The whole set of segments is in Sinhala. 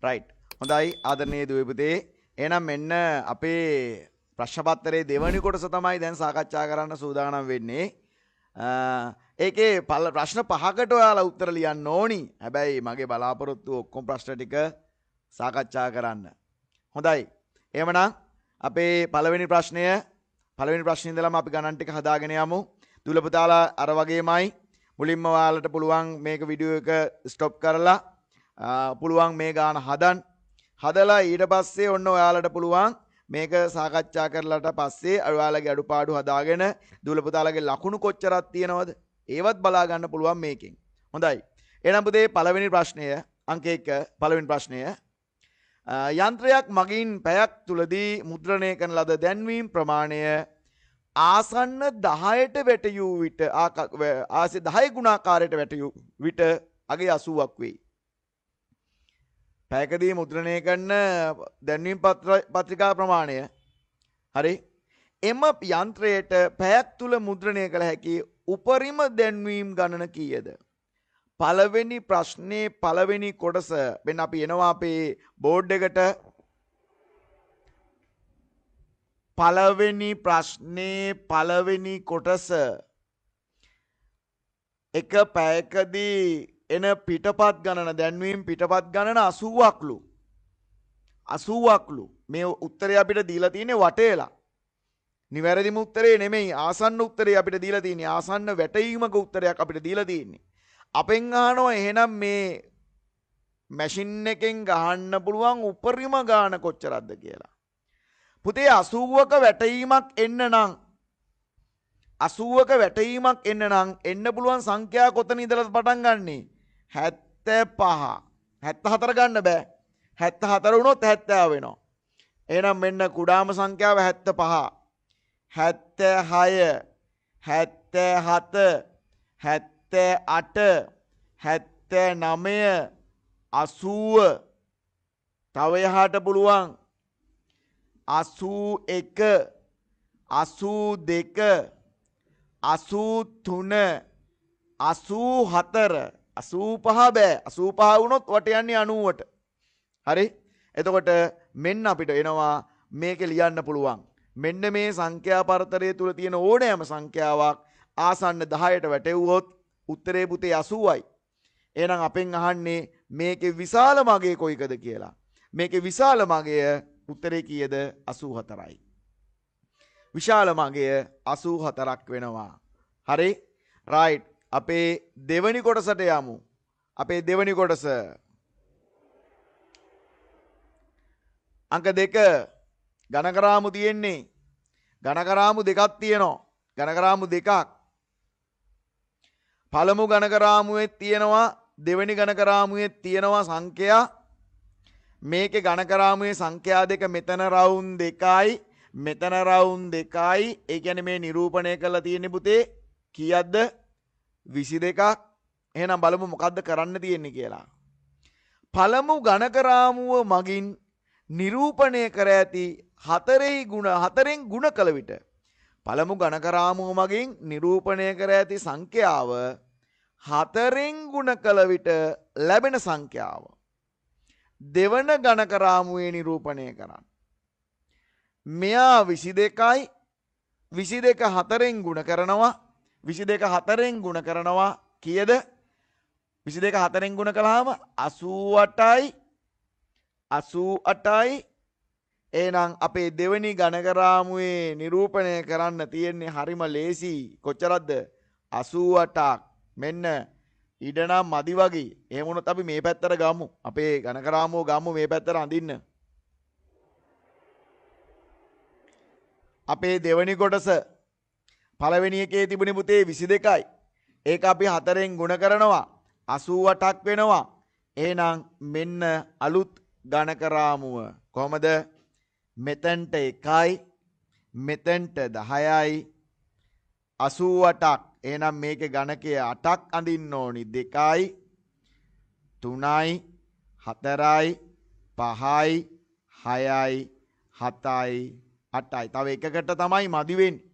රයිට්. හොඳයි ආදරණීය දුවේ පුතේ. එහෙනම් මෙන්න අපේ ප්‍රශ්න පත්‍රයේ දෙවැනි කොටස තමයි දැන් සාකච්ඡා කරන්න සූදානම් වෙන්නේ. ඒකේ ප්‍රශ්න 5කට ඔයාලා උත්තර ලියන්න ඕනි. හැබැයි මගේ බලාපොරොත්තු ඔක්කොම ප්‍රශ්න ටික සාකච්ඡා කරන්න. හොඳයි. එහෙමනම් අපේ පළවෙනි ප්‍රශ්නේ ඉඳලාම අපි ගණන් ටික හදාගෙන යමු. දුල පුතාලා අර වගේමයි මුලින්ම ඔයාලට පුළුවන් මේක වීඩියෝ එක ස්ටොප් කරලා පුළුවන් මේ ගාන හදලා ඊට පස්සේ ඔන්න ඔයාලට පුළුවන් මේක සාකච්ඡා කරලාට පස්සේ ඔයාලගේ අඩුපාඩු හදාගෙන දුල පුතාලගේ ලකුණු කොච්චරක් තියෙනවද ඒවත් බලා ගන්න පුළුවන් මේකෙන්. හොඳයි. එහෙනම් පුතේ පළවෙනි ප්‍රශ්නය අංක 1 පළවෙනි ප්‍රශ්නය යන්ත්‍රයක් මගින් පැයක් තුලදී මුද්‍රණය කරන ලද දැන්වීම් ප්‍රමාණය ආසන්න 10ට වැටියු විට ආසේ 10 ගුණාකාරයට වැටියු විට අගේ 80ක් වෙයි. පැයකදී මුද්‍රණය කරන දැන්වීම් පත්‍රිකා ප්‍රමාණය හරි එම යන්ත්‍රයට පැයක් තුල මුද්‍රණය කළ හැකි උපරිම දැන්වීම් ගණන කීයද? පළවෙනි ප්‍රශ්නේ පළවෙනි කොටස වෙන අපි එනවා අපේ බෝඩ් එකට. පළවෙනි ප්‍රශ්නේ පළවෙනි කොටස එක පැයකදී එන පිටපත් ගණන දැන්වීම් පිටපත් ගණන 80ක්ලු. 80ක්ලු. මේ උත්තරය අපිට දීලා තියෙන්නේ වටේලා. නිවැරදිම උත්තරේ නෙමෙයි ආසන්න උත්තරේ අපිට දීලා තියෙන්නේ. ආසන්න වැටීමක උත්තරයක් අපිට දීලා තියෙන්නේ. අපෙන් අහනවා එහෙනම් මේ මැෂින් එකෙන් ගහන්න පුළුවන් උපරිම ගාන කොච්චරක්ද කියලා. පුතේ 80ක වැටීමක් එන්න නම් 80ක වැටීමක් එන්න නම් එන්න පුළුවන් සංඛ්‍යා කොතන ඉඳලාද පටන් ගන්නෙ? 75. 74 ගන්න බෑ. 74 වුණොත් 70 වෙනවා. එහෙනම් මෙන්න කුඩාම සංඛ්‍යාව 75. 76 77 78 79 80 තව එහාට පුළුවන් 81 82 83 84 85 බෑ 85 වුණොත් වට යන්නේ 90ට. හරි? එතකොට මෙන්න අපිට එනවා මේක ලියන්න පුළුවන්. මෙන්න මේ සංඛ්‍යා පරතරය තුල තියෙන ඕනෑම සංඛ්‍යාවක් ආසන්න 10ට වැටෙව්වොත් උත්තරේ පුතේ 80යි. එහෙනම් අපෙන් අහන්නේ මේකේ විශාල මගය කොයිකද කියලා. මේකේ විශාල මගය උත්තරේ කීයද? 84යි. විශාල මගය 84ක් වෙනවා. හරි? රයිට්. අපේ දෙවනි කොටසට යමු. අපේ දෙවනි කොටස අංක 2 ඝනකරාමු තියෙන්නේ. ඝනකරාමු දෙකක් තියෙනවා. ඝනකරාමු දෙකක්. පළමු ඝනකරාමුවේ තියෙනවා දෙවෙනි ඝනකරාමුවේ තියෙනවා සංඛ්‍යා. මේකේ ඝනකරාමුවේ සංඛ්‍යා දෙක මෙතන රවුම් 2යි මෙතන රවුම් 2යි. ඒ කියන්නේ මේ නිරූපණය කරලා තියෙන්නේ පුතේ කීයක්ද? 22ක්. එහෙනම් බලමු මොකද්ද කරන්න තියෙන්නේ කියලා. පළමු ඝනකරාමුව මගින් නිරූපණය කර ඇති හතරෙන් ගුණ කළ විට පළමු ඝනකරාමුව මගින් නිරූපණය කර ඇති සංඛ්‍යාව 4න් ගුණ කළ විට ලැබෙන සංඛ්‍යාව දෙවන ඝනකරාමුවේ නිරූපණය කරන්න. මෙයා 22යි 22 4න් ගුණ කරනවා 22 4න් ගුණ කරනවා කීයද? 22 4න් ගුණ කළාම 88යි 88යි. එහෙනම් අපේ දෙවෙනි ඝනකරාමුවේ නිරූපණය කරන්න තියෙන්නේ හරිම ලේසි. කොච්චරක්ද? 88ක්. මෙන්න ඉඩ නම් මදි වගේ. එහෙම වුණොත් අපි මේ පැත්තට ගමු. අපේ ඝනකරාමුව ගමු මේ පැත්තට අඳින්න. අපේ දෙවෙනි කොටස පළවෙනි එකේ තිබුණේ පුතේ 22යි. ඒක අපි 4න් ගුණ කරනවා 88ක් වෙනවා. එහෙනම් මෙන්න අලුත් ඝනකරාමුව කොහමද? මෙතෙන්ට 1යි මෙතෙන්ට 10යි 88ක්. එහෙනම් මේකේ ඝනකය 8ක් අඳින්න ඕනි. 2යි 3යි 4යි 5යි 6යි 7යි 8යි. තව එකකට තමයි මදි වෙන්නේ.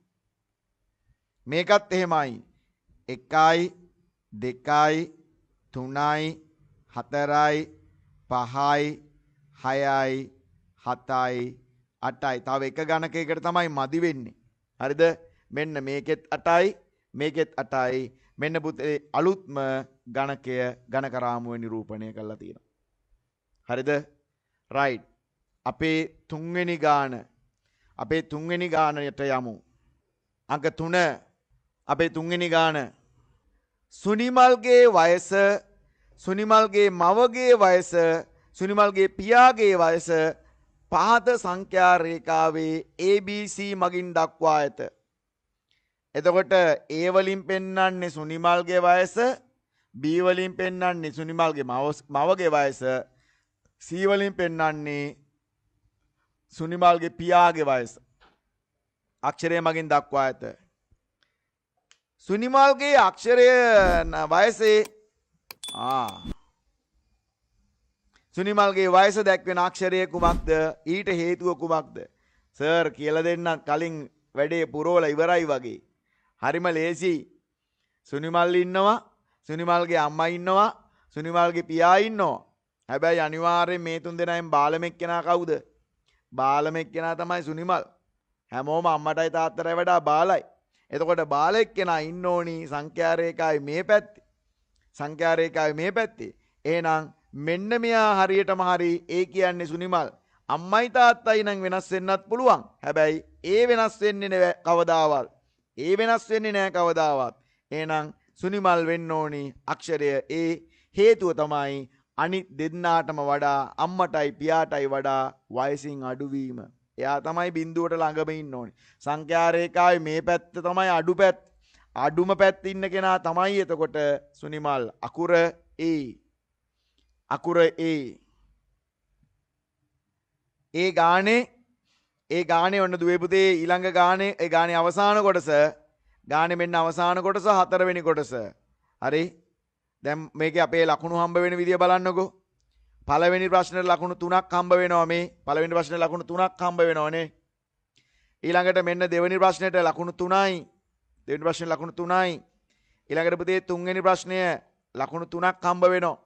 මේකත් එහෙමයි. 1යි 2යි 3යි 4යි 5යි 6යි 7යි 8යි. තව එක ගණකයකට තමයි මදි වෙන්නේ. හරිද? මෙන්න මේකෙත් 8යි මේකෙත් 8යි. මෙන්න පුතේ අලුත්ම ගණකය ගණකරාමුවේ නිරූපණය කරලා තියෙනවා. හරිද? right. අපේ තුන්වෙනි ගානට යමු. අංක 3 අපේ තුන්වෙනි ගාන. සුනිමල්ගේ වයස, සුනිමල්ගේ මවගේ වයස, සුනිමල්ගේ පියාගේ වයස පහත සංඛ්‍යා රේඛාවේ ABC මගින් දක්වා ඇත. එතකොට A වලින් පෙන්වන්නේ සුනිමල්ගේ වයස, B වලින් පෙන්වන්නේ සුනිමල්ගේ මවගේ වයස, C වලින් පෙන්වන්නේ සුනිමල්ගේ පියාගේ වයස. අක්ෂරය මගින් දක්වා ඇත. සුනිමල්ගේ අක්ෂරය වයසේ සුනිමල්ගේ වයස දැක්වෙන අක්ෂරය කුමක්ද? ඊට හේතුව කුමක්ද? සර් කියලා දෙන්න කලින් වැඩේ පුරවලා ඉවරයි වගේ. හරිම ලේසි. සුනිමල් ඉන්නවා, සුනිමල්ගේ අම්මා ඉන්නවා, සුනිමල්ගේ පියා ඉන්නවා. හැබැයි අනිවාර්යෙන් මේ තුන් දෙනාෙන් බාලම එක්කෙනා කවුද? බාලම එක්කෙනා තමයි සුනිමල්. හැමෝම අම්මටයි තාත්තටයි වඩා බාලයි. එතකොට බාල එක්කෙනා ඉන්න ඕනි සංඛ්‍යා රේඛාවේ මේ පැත්තේ. සංඛ්‍යා රේඛාවේ මේ පැත්තේ. එහෙනම් මෙන්න මෙයා හරියටම හරි ඒ කියන්නේ සුනිමල්. අම්මයි තාත්තයි නම් වෙනස් වෙන්නත් පුළුවන්. හැබැයි ඒ වෙනස් වෙන්නේ නෑ කවදාවත්. ඒ වෙනස් වෙන්නේ නෑ කවදාවත්. එහෙනම් සුනිමල් වෙන්න ඕනි අක්ෂරය ඒ. හේතුව තමයි අනිත් දෙන්නාටම වඩා අම්මටයි පියාටයි වඩා වයසින් අඩුවීම. එයා තමයි බිඳුවට ළඟම ඉන්න ඕනේ. සංඛ්‍යා රේඛාවේ මේ පැත්ත තමයි අඩු පැත්ත. අඩුම පැත්ත ඉන්න කෙනා තමයි එතකොට සුනිමල්. අකුර A. අකුර A. ඒ ගානේ ඔන්න දුවේ පුතේ ඊළඟ ගානේ ඒ ගානේ අවසාන කොටස. ගානේ මෙන්න අවසාන කොටස 4 වෙනි කොටස. හරි? දැන් මේකේ අපේ ලකුණු හම්බ වෙන විදිය බලන්නකෝ. පළවෙනි ප්‍රශ්නෙට ලකුණු 3ක් හම්බ වෙනවා මේ. පළවෙනි ප්‍රශ්නෙට ලකුණු 3ක් හම්බ වෙනවනේ. ඊළඟට මෙන්න දෙවෙනි ප්‍රශ්නෙට ලකුණු 3යි. දෙවෙනි ප්‍රශ්නෙට ලකුණු 3යි. ඊළඟට පුතේ තුන්වෙනි ප්‍රශ්නය ලකුණු 3ක් හම්බ වෙනවා.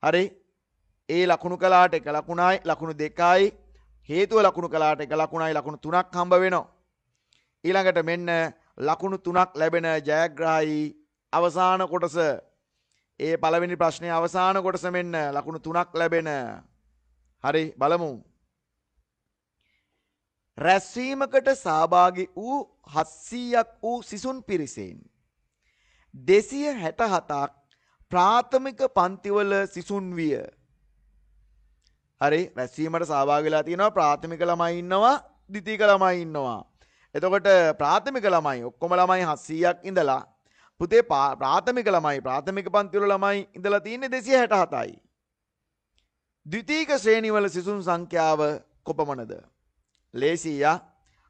හරි? ඒ ලකුණු කලාට එක ලකුණයි ලකුණු 2යි. හේතුව ලකුණු කලාට එක ලකුණයි ලකුණු 3ක් හම්බ වෙනවා. ඊළඟට මෙන්න ලකුණු 3ක් ලැබෙන ජයග්‍රාහී අවසාන කොටස. ඒ පළවෙනි ප්‍රශ්නයේ අවසාන කොටස මෙන්න ලකුණු 3ක් ලැබෙන. හරි බලමු. රැස්වීමකට සහභාගී වූ 700ක් වූ සිසුන් පිරිසෙන් 267ක් ප්‍රාථමික පන්තිවල සිසුන් විය. හරි රැස්වීමට සහභාගී වෙලා තියෙනවා ප්‍රාථමික ළමයි ඉන්නවා ද්විතීක ළමයි ඉන්නවා. එතකොට ප්‍රාථමික ළමයි ඔක්කොම ළමයි 700ක් ඉඳලා පුතේ ප්‍රාථමික පන්තිවල ළමයි ඉඳලා තියෙන්නේ 267යි. ද්විතීක ශ්‍රේණිවල සිසුන් සංඛ්‍යාව කොපමණද? ලේසියා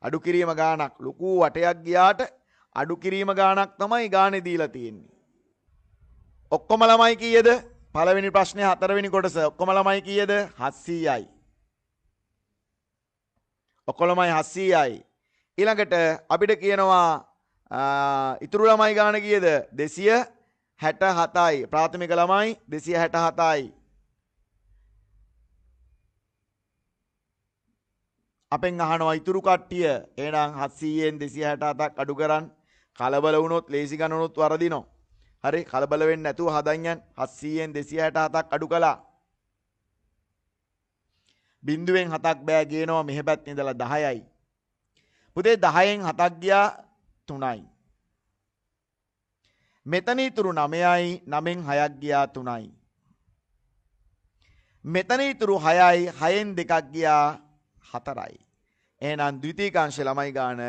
අඩු කිරීම ගානක් ලොකු වටයක් ගියාට අඩු කිරීම ගානක් තමයි ගානේ දීලා තියෙන්නේ. ඔක්කොම ළමයි කීයද? පළවෙනි ප්‍රශ්නේ 4 වෙනි කොටස ඔක්කොම ළමයි කීයද? 700යි. ඔක්කොම ළමයි 700යි. ඊළඟට අපිට කියනවා ඉතුරු ළමයි ගාන කීයද? 267යි. ප්‍රාථමික ළමයි 267යි. අපෙන් අහනවා ඉතුරු කට්ටිය එහෙනම් 700න් 267ක් අඩු කරන්. කලබල වුණොත් ලේසි ගණනොත් වරදිනවා. හරි කලබල වෙන්නේ නැතුව හදන් යන්න. 700න් 267ක් අඩු කළා. බිඳුවෙන් 7ක් බෑ ගේනවා මෙහෙ පැත්තේ ඉඳලා 10යි. පුතේ 10න් 7ක් ගියා 3යි. මෙතන ඉතුරු 9යි 9න් 6ක් ගියා 3යි. මෙතන ඉතුරු 6යි 6න් 2ක් ගියා 4යි. එහෙනම් ද්විතීකාංශ ළමයි ගාන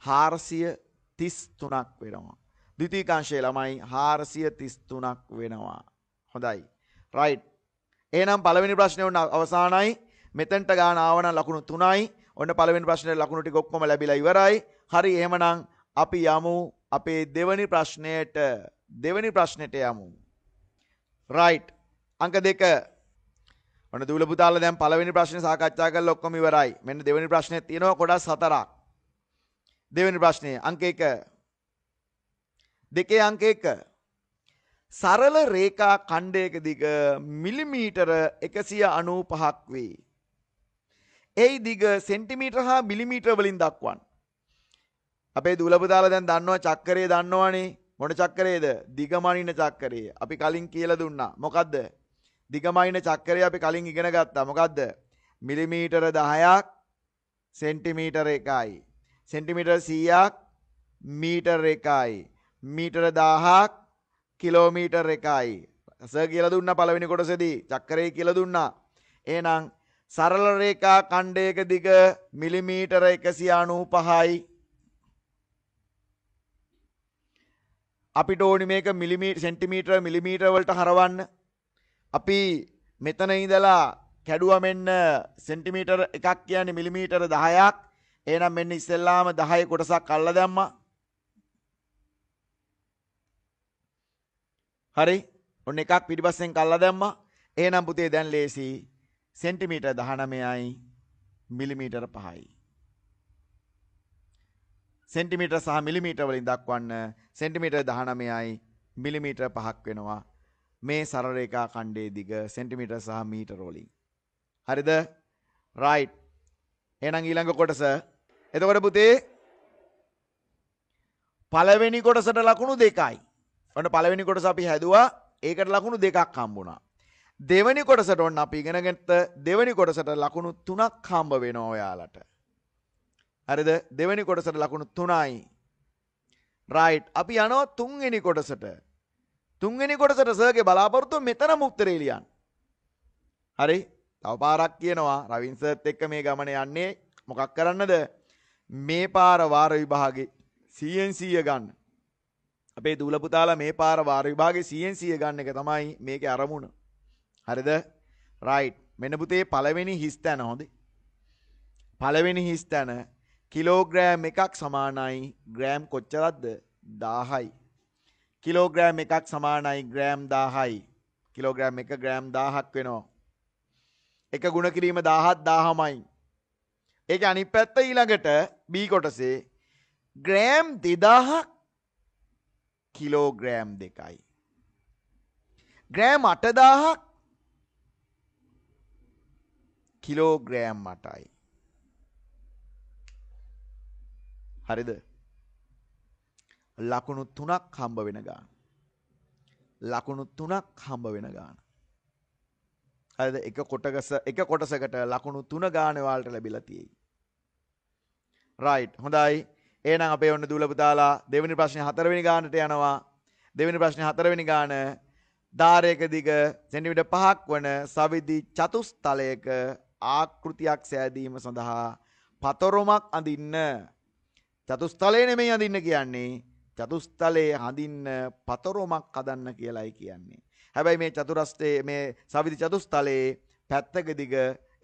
433ක් වෙනවා. ද්විතීකාංශයේ ළමයි 433ක් වෙනවා. හොඳයි. රයිට්. එහෙනම් පළවෙනි ප්‍රශ්නේ උන අවසానයි. මෙතෙන්ට ගාන ආවනම් ලකුණු 3යි. ඔන්න පළවෙනි ප්‍රශ්නේ ලකුණු ටික ඔක්කොම ලැබිලා ඉවරයි. හරි එහෙමනම් අපි යමු අපේ දෙවෙනි ප්‍රශ්නෙට යමු. රයිට්. අංක 2. ඔන්න දූල පුතාලා දැන් පළවෙනි ප්‍රශ්නේ සාකච්ඡා කරලා ඔක්කොම ඉවරයි. මෙන්න දෙවෙනි ප්‍රශ්නේ තියෙනවා කොටස් 4ක්. දෙවෙනි ප්‍රශ්නේ අංක 1. දෙකේ අංක 1. සරල රේඛා ඛණ්ඩයක දිග මිලිමීටර 195ක් වේ. එයි දිග සෙන්ටිමීටර හා මිලිමීටර වලින් දක්වන්න. අපේ දුලපුතාලා දැන් දන්නවා චක්‍රය දන්නවනේ. මොන චක්‍රයේද? දිගමනින චක්‍රය. අපි කලින් කියලා දුන්නා. මොකද්ද? දිගමනින චක්‍රය අපි කලින් ඉගෙන ගත්තා. මොකද්ද? මිලිමීටර 10ක් සෙන්ටිමීටර 1යි. සෙන්ටිමීටර 100ක් මීටර 1යි. මීටර 1000ක් කිලෝමීටර 1යි. සර් කියලා දුන්නා පළවෙනි කොටසේදී. චක්‍රය කියලා දුන්නා. එහෙනම් සරල රේඛා ඛණ්ඩයක දිග මිලිමීටර 195යි. අපිට ඕනි මේක මිලිමීටර සෙන්ටිමීටර මිලිමීටර වලට හරවන්න. අපි මෙතන ඉඳලා කැඩුවා මෙන්න සෙන්ටිමීටර එකක් කියන්නේ මිලිමීටර 10ක්. එහෙනම් මෙන්න ඉස්සෙල්ලාම 10 කොටසක් අල්ල දැම්මා. හරි. ඔන්න එකක් පිටිපස්සෙන් කල්ලා දැම්මා. එහෙනම් පුතේ දැන් ලේසි. සෙන්ටිමීටර 19යි මිලිමීටර 5යි. සෙන්ටිමීටර සහ මිලිමීටර වලින් දක්වන්න සෙන්ටිමීටර 19යි මිලිමීටර 5ක් වෙනවා. මේ සරල රේඛා ඛණ්ඩයේ දිග සෙන්ටිමීටර සහ මීටර වලින්. හරිද? රයිට්. එහෙනම් ඊළඟ කොටස. එතකොට පුතේ පළවෙනි කොටසට ලකුණු 2යි. ඔන්න පළවෙනි කොටස අපි හැදුවා. ඒකට ලකුණු 2ක් හම්බුණා. දෙවෙනි කොටසට ඔන්න අපි ඉගෙන ගත්ත දෙවෙනි කොටසට ලකුණු 3ක් හම්බ වෙනවා ඔයාලට. හරිද? දෙවෙනි කොටසට ලකුණු 3යි. රයිට්. අපි යනවා තුන්වෙනි කොටසට. තුන්වෙනි කොටසට සර්ගේ බලාපොරොත්තුව මෙතනම උත්තරේ ලියන්න. හරි? තව පාරක් කියනවා රවින් සර්ත් එක්ක මේ ගමන යන්නේ මොකක් කරන්නද? මේ පාර වාර විභාගේ 100න් 100 ගන්න. අපේ දූල පුතාලා මේ පාර වාර විභාගේ 100න් 100 ගන්න එක තමයි මේකේ අරමුණ. හරිද? රයිට්. මෙන්න පුතේ පළවෙනි හිස් තැන හොඳේ. පළවෙනි හිස් තැන කිලෝග්‍රෑම් එකක් සමානයි ග්‍රෑම් කොච්චරක්ද? 1000යි. කිලෝග්‍රෑම් එකක් සමානයි ග්‍රෑම් 1000යි. කිලෝග්‍රෑම් එක ග්‍රෑම් 1000ක් වෙනවා. එක ගුණ කිරීම 1000ත් 1000මයි. ඒක අනිත් පැත්ත ඊළඟට B කොටසේ ග්‍රෑම් 2000ක් කිලෝග්‍රෑම් 2යි. ග්‍රෑම් 8000ක් කිලෝග්‍රෑම් 8යි. හරිද? ලකුණු 3ක් හම්බ වෙන ගාන. ලකුණු 3ක් හම්බ වෙන ගාන. හරිද? එක කොටසකට ලකුණු 3 ගාන වලට ලැබිලා තියෙයි. රයිට්. හොඳයි. එහෙනම් අපේ ඔන්න දූල පුතාලා දෙවෙනි ප්‍රශ්නේ 4 වෙනි ගානට යනවා. දෙවෙනි ප්‍රශ්නේ 4 වෙනි ගාන ධාරයක දිග සෙන්ටිමීටර් 5ක් වන සවිදි චතුස්තලයක ආකෘතියක් සෑදීම සඳහා පතරොමක් අඳින්න. චතුස්තලය නෙමෙයි අඳින්න කියන්නේ. චතුස්තලයේ අඳින්න පතරොමක් හදන්න කියලායි කියන්නේ. හැබැයි මේ චතුරස්‍රයේ මේ සවිදි චතුස්තලයේ පැත්තක දිග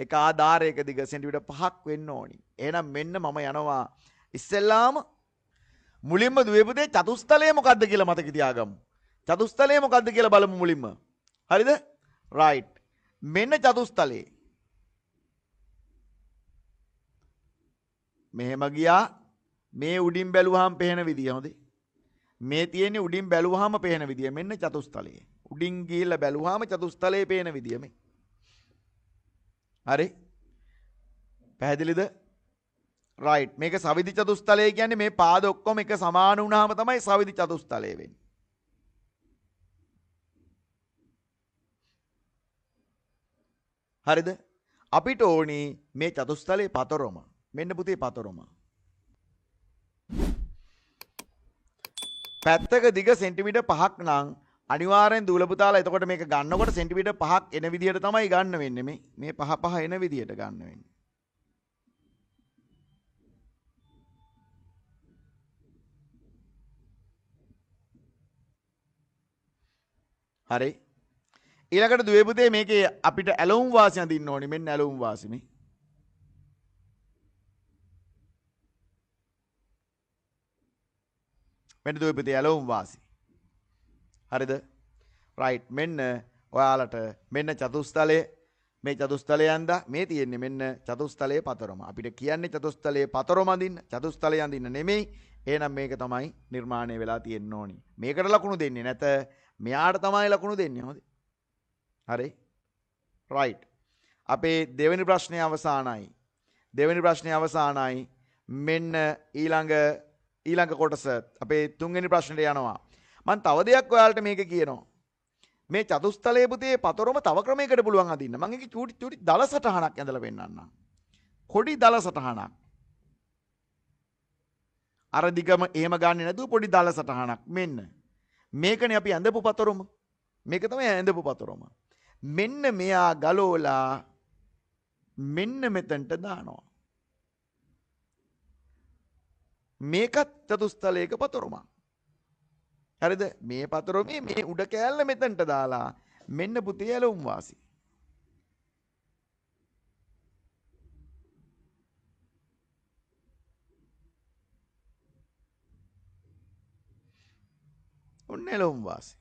එක ආධාරයක දිග සෙන්ටිමීටර් 5ක් වෙන්න ඕනි. එහෙනම් මෙන්න මම යනවා ඉස්සෙල්ලාම මුලින්ම දුවේ පුතේ චතුස්තලය මොකද්ද කියලා මතක තියාගමු. චතුස්තලය මොකද්ද කියලා බලමු මුලින්ම. හරිද? රයිට්. මෙන්න චතුස්තලයේ. මෙහෙම ගියා. මේ උඩින් බැලුවාම පේන විදිය හොඳේ. මේ තියෙන්නේ උඩින් බැලුවාම පේන විදිය. මෙන්න චතුස්තලයේ. උඩින් ගිහිල්ලා බැලුවාම චතුස්තලයේ පේන විදිය මේ. හරි? පැහැදිලිද? රයිට්. මේක සවිදි චතුස්තලය කියන්නේ මේ පාද ඔක්කොම එක සමාන වුණාම තමයි සවිදි චතුස්තලය වෙන්නේ. හරිද? අපිට ඕනි මේ චතුස්තලයේ පතරොම. මෙන්න පුතේ පතරොම. පැත්තක දිග සෙන්ටිමීටර් 5ක් නම් අනිවාර්යෙන් දූල පුතාලා එතකොට මේක ගන්නකොට සෙන්ටිමීටර් 5ක් එන විදියට තමයි ගන්න වෙන්නේ මේ 5 එන විදියට ගන්න වෙන්නේ. හරි. ඊළඟට දුවේ පුතේ මේකේ අපිට ඇලවුම් වාසි අඳින්න ඕනි. මෙන්න ඇලවුම් වාසි මේ. මෙන්න දුවේ පුතේ ඇලවුම් වාසි. හරිද? රයිට්. මෙන්න ඔයාලට මෙන්න චතුස්තලයේ මේ චතුස්තලය යන්දා මේ තියෙන්නේ මෙන්න චතුස්තලයේ පතරොම. අපිට කියන්නේ චතුස්තලයේ පතරොම අඳින්න. චතුස්තලය අඳින්න නෙමෙයි. එහෙනම් මේක තමයි නිර්මාණය වෙලා තියෙන්න ඕනි. මේකට ලකුණු දෙන්නේ නැත. මෙයාට තමයි ලකුණු දෙන්නේ. හොඳයි. හරි. right. අපේ දෙවෙනි ප්‍රශ්නය අවසానයි. දෙවෙනි ප්‍රශ්නය අවසానයි. මෙන්න ඊළඟ කොටස අපේ තුන්වෙනි ප්‍රශ්නෙට යනවා. මම තව දෙයක් ඔයාලට මේක කියනවා. මේ චතුස්තලයේ පුතේ පතරොම තව ක්‍රමයකට පුළුවන් අදින්න. මම ඒක චූටි දල සටහනක් ඇඳලා පෙන්නන්නම්. පොඩි දල සටහනක්. අර දිගම එහෙම ගන්නේ නැතුව පොඩි දල සටහනක්. මෙන්න. මේකනේ අපි ඇඳපු පතරොම. මේක තමයි ඇඳපු පතරොම. මෙන්න මෙයා ගලෝලා මෙන්න මෙතනට දානවා. මේකත් චතුස්තලයක පතරොමක්. හරිද? මේ පතරොමේ මේ උඩ කෑල්ල මෙතනට දාලා මෙන්න පුතේ ඇලුම් වාසි. ඔන්න ඇලුම් වාසි.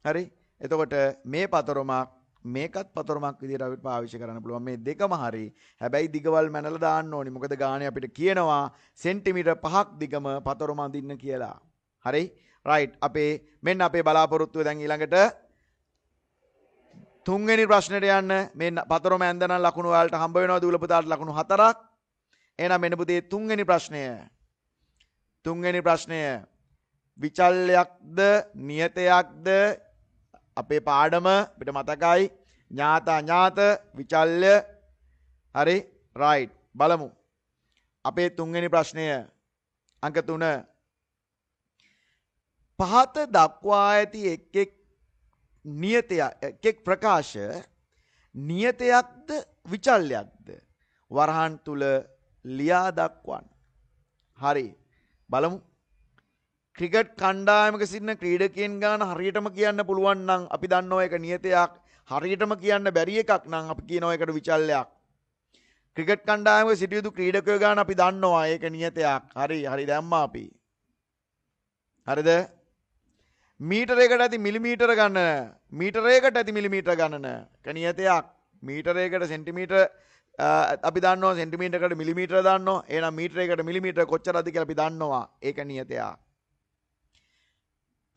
හරි? එතකොට මේ පතරොමක් මේකත් පතරොමක් විදිහට අපිට පාවිච්චි කරන්න පුළුවන්. මේ දෙකම හරි. හැබැයි දිගවල් මැනලා දාන්න ඕනි. මොකද ගානේ අපිට කියනවා සෙන්ටිමීටර් 5ක් දිගම පතරොම අඳින්න කියලා. හරි? රයිට්. මෙන්න අපේ බලාපොරොත්තුව දැන් ඊළඟට තුන්වෙනි ප්‍රශ්නෙට යන්න. මේ පතරොම ඇඳනන් ලකුණු වලට හම්බ වෙනවා දූල පුතාට ලකුණු 4ක්. එහෙනම් මෙන්න පුතේ තුන්වෙනි ප්‍රශ්නය. තුන්වෙනි ප්‍රශ්නය විචල්යක්ද නියතයක්ද අපේ පාඩම අපිට මතකයි ඥාත විචල්්‍ය. හරි රයිට්. බලමු අපේ තුන්වෙනි ප්‍රශ්නය අංක 3. පහත දක්වා ඇති එක් නියතයක් ප්‍රකාශ නියතයක්ද විචල්යක්ද වරහන් තුල ලියා දක්වන්න. හරි බලමු. ක්‍රිකට් කණ්ඩායමක සිටින ක්‍රීඩකයන් ගාන හරියටම කියන්න පුළුවන් නම් අපි දන්නවා ඒක නියතයක්. හරියටම කියන්න බැරි එකක් නම් අපි කියනවා ඒකට විචල්යක්. ක්‍රිකට් කණ්ඩායමක සිටිය යුතු ක්‍රීඩකයෝ ගාන අපි දන්නවා ඒක නියතයක්. හරි දැම්මා අපි. හරිද? මීටරයකට ඇති මිලිමීටර ගණන. මීටරයකට ඇති මිලිමීටර ගණන. ඒක නියතයක්. මීටරයකට සෙන්ටිමීටර අපි දන්නවා සෙන්ටිමීටරයකට මිලිමීටර දන්නවා. එහෙනම් මීටරයකට මිලිමීටර කොච්චරද කියලා අපි දන්නවා. ඒක නියතයක්.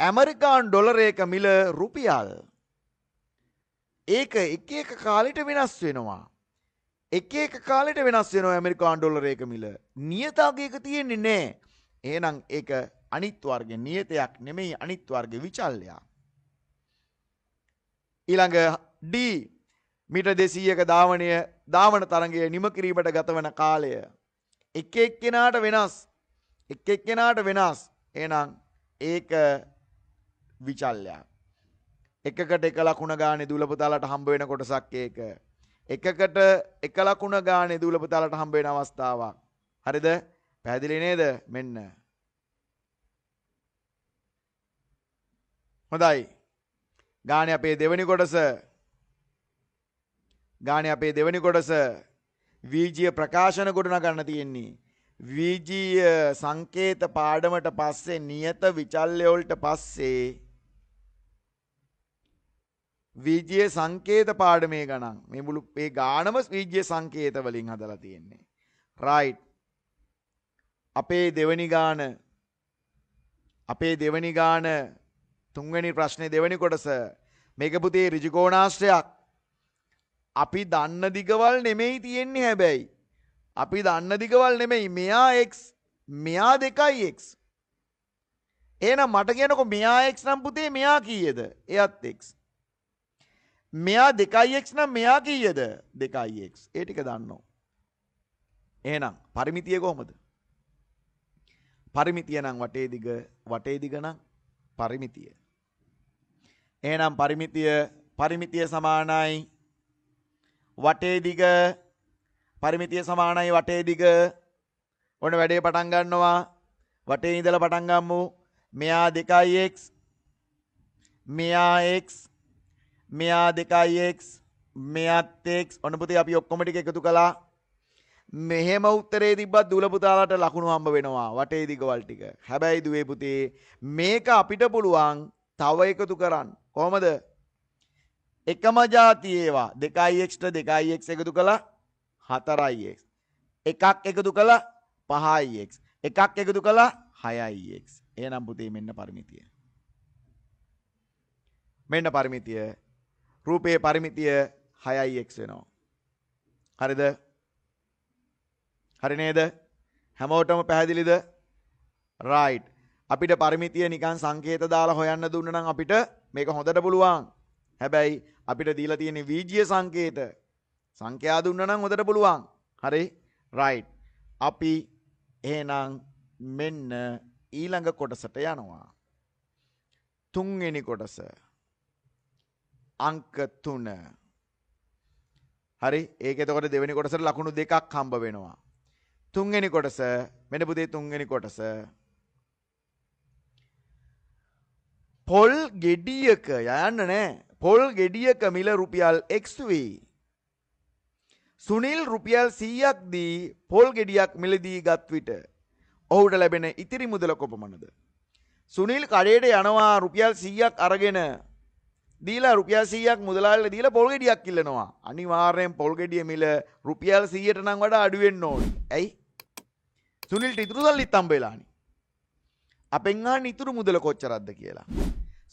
ඇමරිකානු ඩොලරයක මිල රුපියල්. ඒක එක කාලෙට වෙනස් වෙනවා. එක කාලෙට වෙනස් වෙනවා ඇමරිකානු ඩොලරයක මිල. නියත අගයක තියෙන්නේ නැහැ. එහෙනම් ඒක අනිත් වර්ග නියතයක් නෙමෙයි අනිත් වර්ග විචල්‍යයක්. ඊළඟ D මීටර් 200ක ධාවන තරඟය නිම කිරීමට ගතවන කාලය එක එක්කෙනාට වෙනස්. එහෙනම් ඒක විචල්‍යයක්. එකකට එක ලකුණ ගානේ දූලපතාලට හම්බ වෙන කොටසක් ඒක. එකකට එක ලකුණ ගානේ දූලපතාලට හම්බ වෙන අවස්ථාවක්. හරිද? පැහැදිලි නේද? මෙන්න. හොඳයි. ගානේ අපේ දෙවෙනි කොටස. වීජීය ප්‍රකාශන ගොඩනගන්න තියෙන්නේ. වීජීය සංකේත පාඩමට පස්සේ නියත විචල්්‍ය වලට පස්සේ වීජීය සංකේත පාඩමේ ගණන් මේ මුළු මේ ගානම වීජීය සංකේත වලින් හදලා තියෙන්නේ. රයිට්. අපේ දෙවෙනි ගාන තුන්වෙනි ප්‍රශ්නේ දෙවෙනි කොටස. මේක පුතේ ඍජු කෝණාශ්‍රයක්. අපි දන්න දිගවල් නෙමෙයි තියෙන්නේ හැබැයි. අපි දන්න දිගවල් නෙමෙයි. මෙයා x මෙයා 2x. එහෙනම් මට කියනකො මෙයා x නම් පුතේ මෙයා කීයද? එයත් x. මෙයා 2x නම් මෙයා කීයද? 2x. ඒ ටික දන්නෝ. එහෙනම් පරිමිතිය කොහමද? පරිමිතිය නම් වටේ දිග නම් පරිමිතිය. එහෙනම් පරිමිතිය සමානයි වටේ දිග. පරිමිතිය සමානයි වටේ දිග. ඔන්න වැඩේ පටන් ගන්නවා. වටේ ඉඳලා පටන් ගමු. මෙයා 2x මෙයා x මෙයා 2x මෙයාත් x. ඔන්න පුතේ අපි ඔක්කොම ටික එකතු කළා. මෙහෙම උත්තරේ තිබ්බත් දූල පුතාලට ලකුණු හම්බ වෙනවා වටේ දිගවල් ටික. හැබැයි දුවේ පුතේ මේක අපිට පුළුවන් තව එකතු කරන්න. කොහමද? එකම જાති ඒවා 2x ට 2x එකතු කළා 4x. එකක් එකතු කළා 5x. එකක් එකතු කළා 6x. එහෙනම් පුතේ මෙන්න පරිමිතිය. මෙන්න පරිමිතිය. රූපයේ පරිමිතිය 6x වෙනවා. හරිද? හරි නේද? හැමෝටම පැහැදිලිද? right. අපිට පරිමිතිය නිකන් සංකේත දාලා හොයන්න දුන්න නම් අපිට මේක හොඳට පුළුවන්. හැබැයි අපිට දීලා තියෙන වීජීය සංකේත සංඛ්‍යා දුන්න නම් හොඳට පුළුවන්. හරි? right. අපි එහෙනම් මෙන්න ඊළඟ කොටසට යනවා. තුන්වෙනි කොටස. අංක 3. හරි? ඒක එතකොට දෙවෙනි කොටසට ලකුණු දෙකක් හම්බ වෙනවා. තුන්වෙනි කොටස මෙන්න පුතේ තුන්වෙනි කොටස. පොල් ගෙඩියක යන්න නෑ. පොල් ගෙඩියක මිල රුපියල් x වේ. සුනිල් රුපියල් 100ක් දී පොල් ගෙඩියක් මිලදී ගත් විට ඔහුට ලැබෙන ඉතිරි මුදල කොපමණද? සුනිල් කඩේට යනවා රුපියල් 100ක් අරගෙන දීලා රුපියල් 100ක් මුදලාලිට දීලා පොල් ගෙඩියක් ඉල්ලනවා. අනිවාර්යෙන් පොල් ගෙඩිය මිල රුපියල් 100ට නම් වඩා අඩු වෙන්න ඕනේ. ඇයි? සුනිල්ට ඉතුරු සල්ලිත් හම්බ වෙලානේ. අපෙන් අහන්නේ ඉතුරු මුදල කොච්චරක්ද කියලා.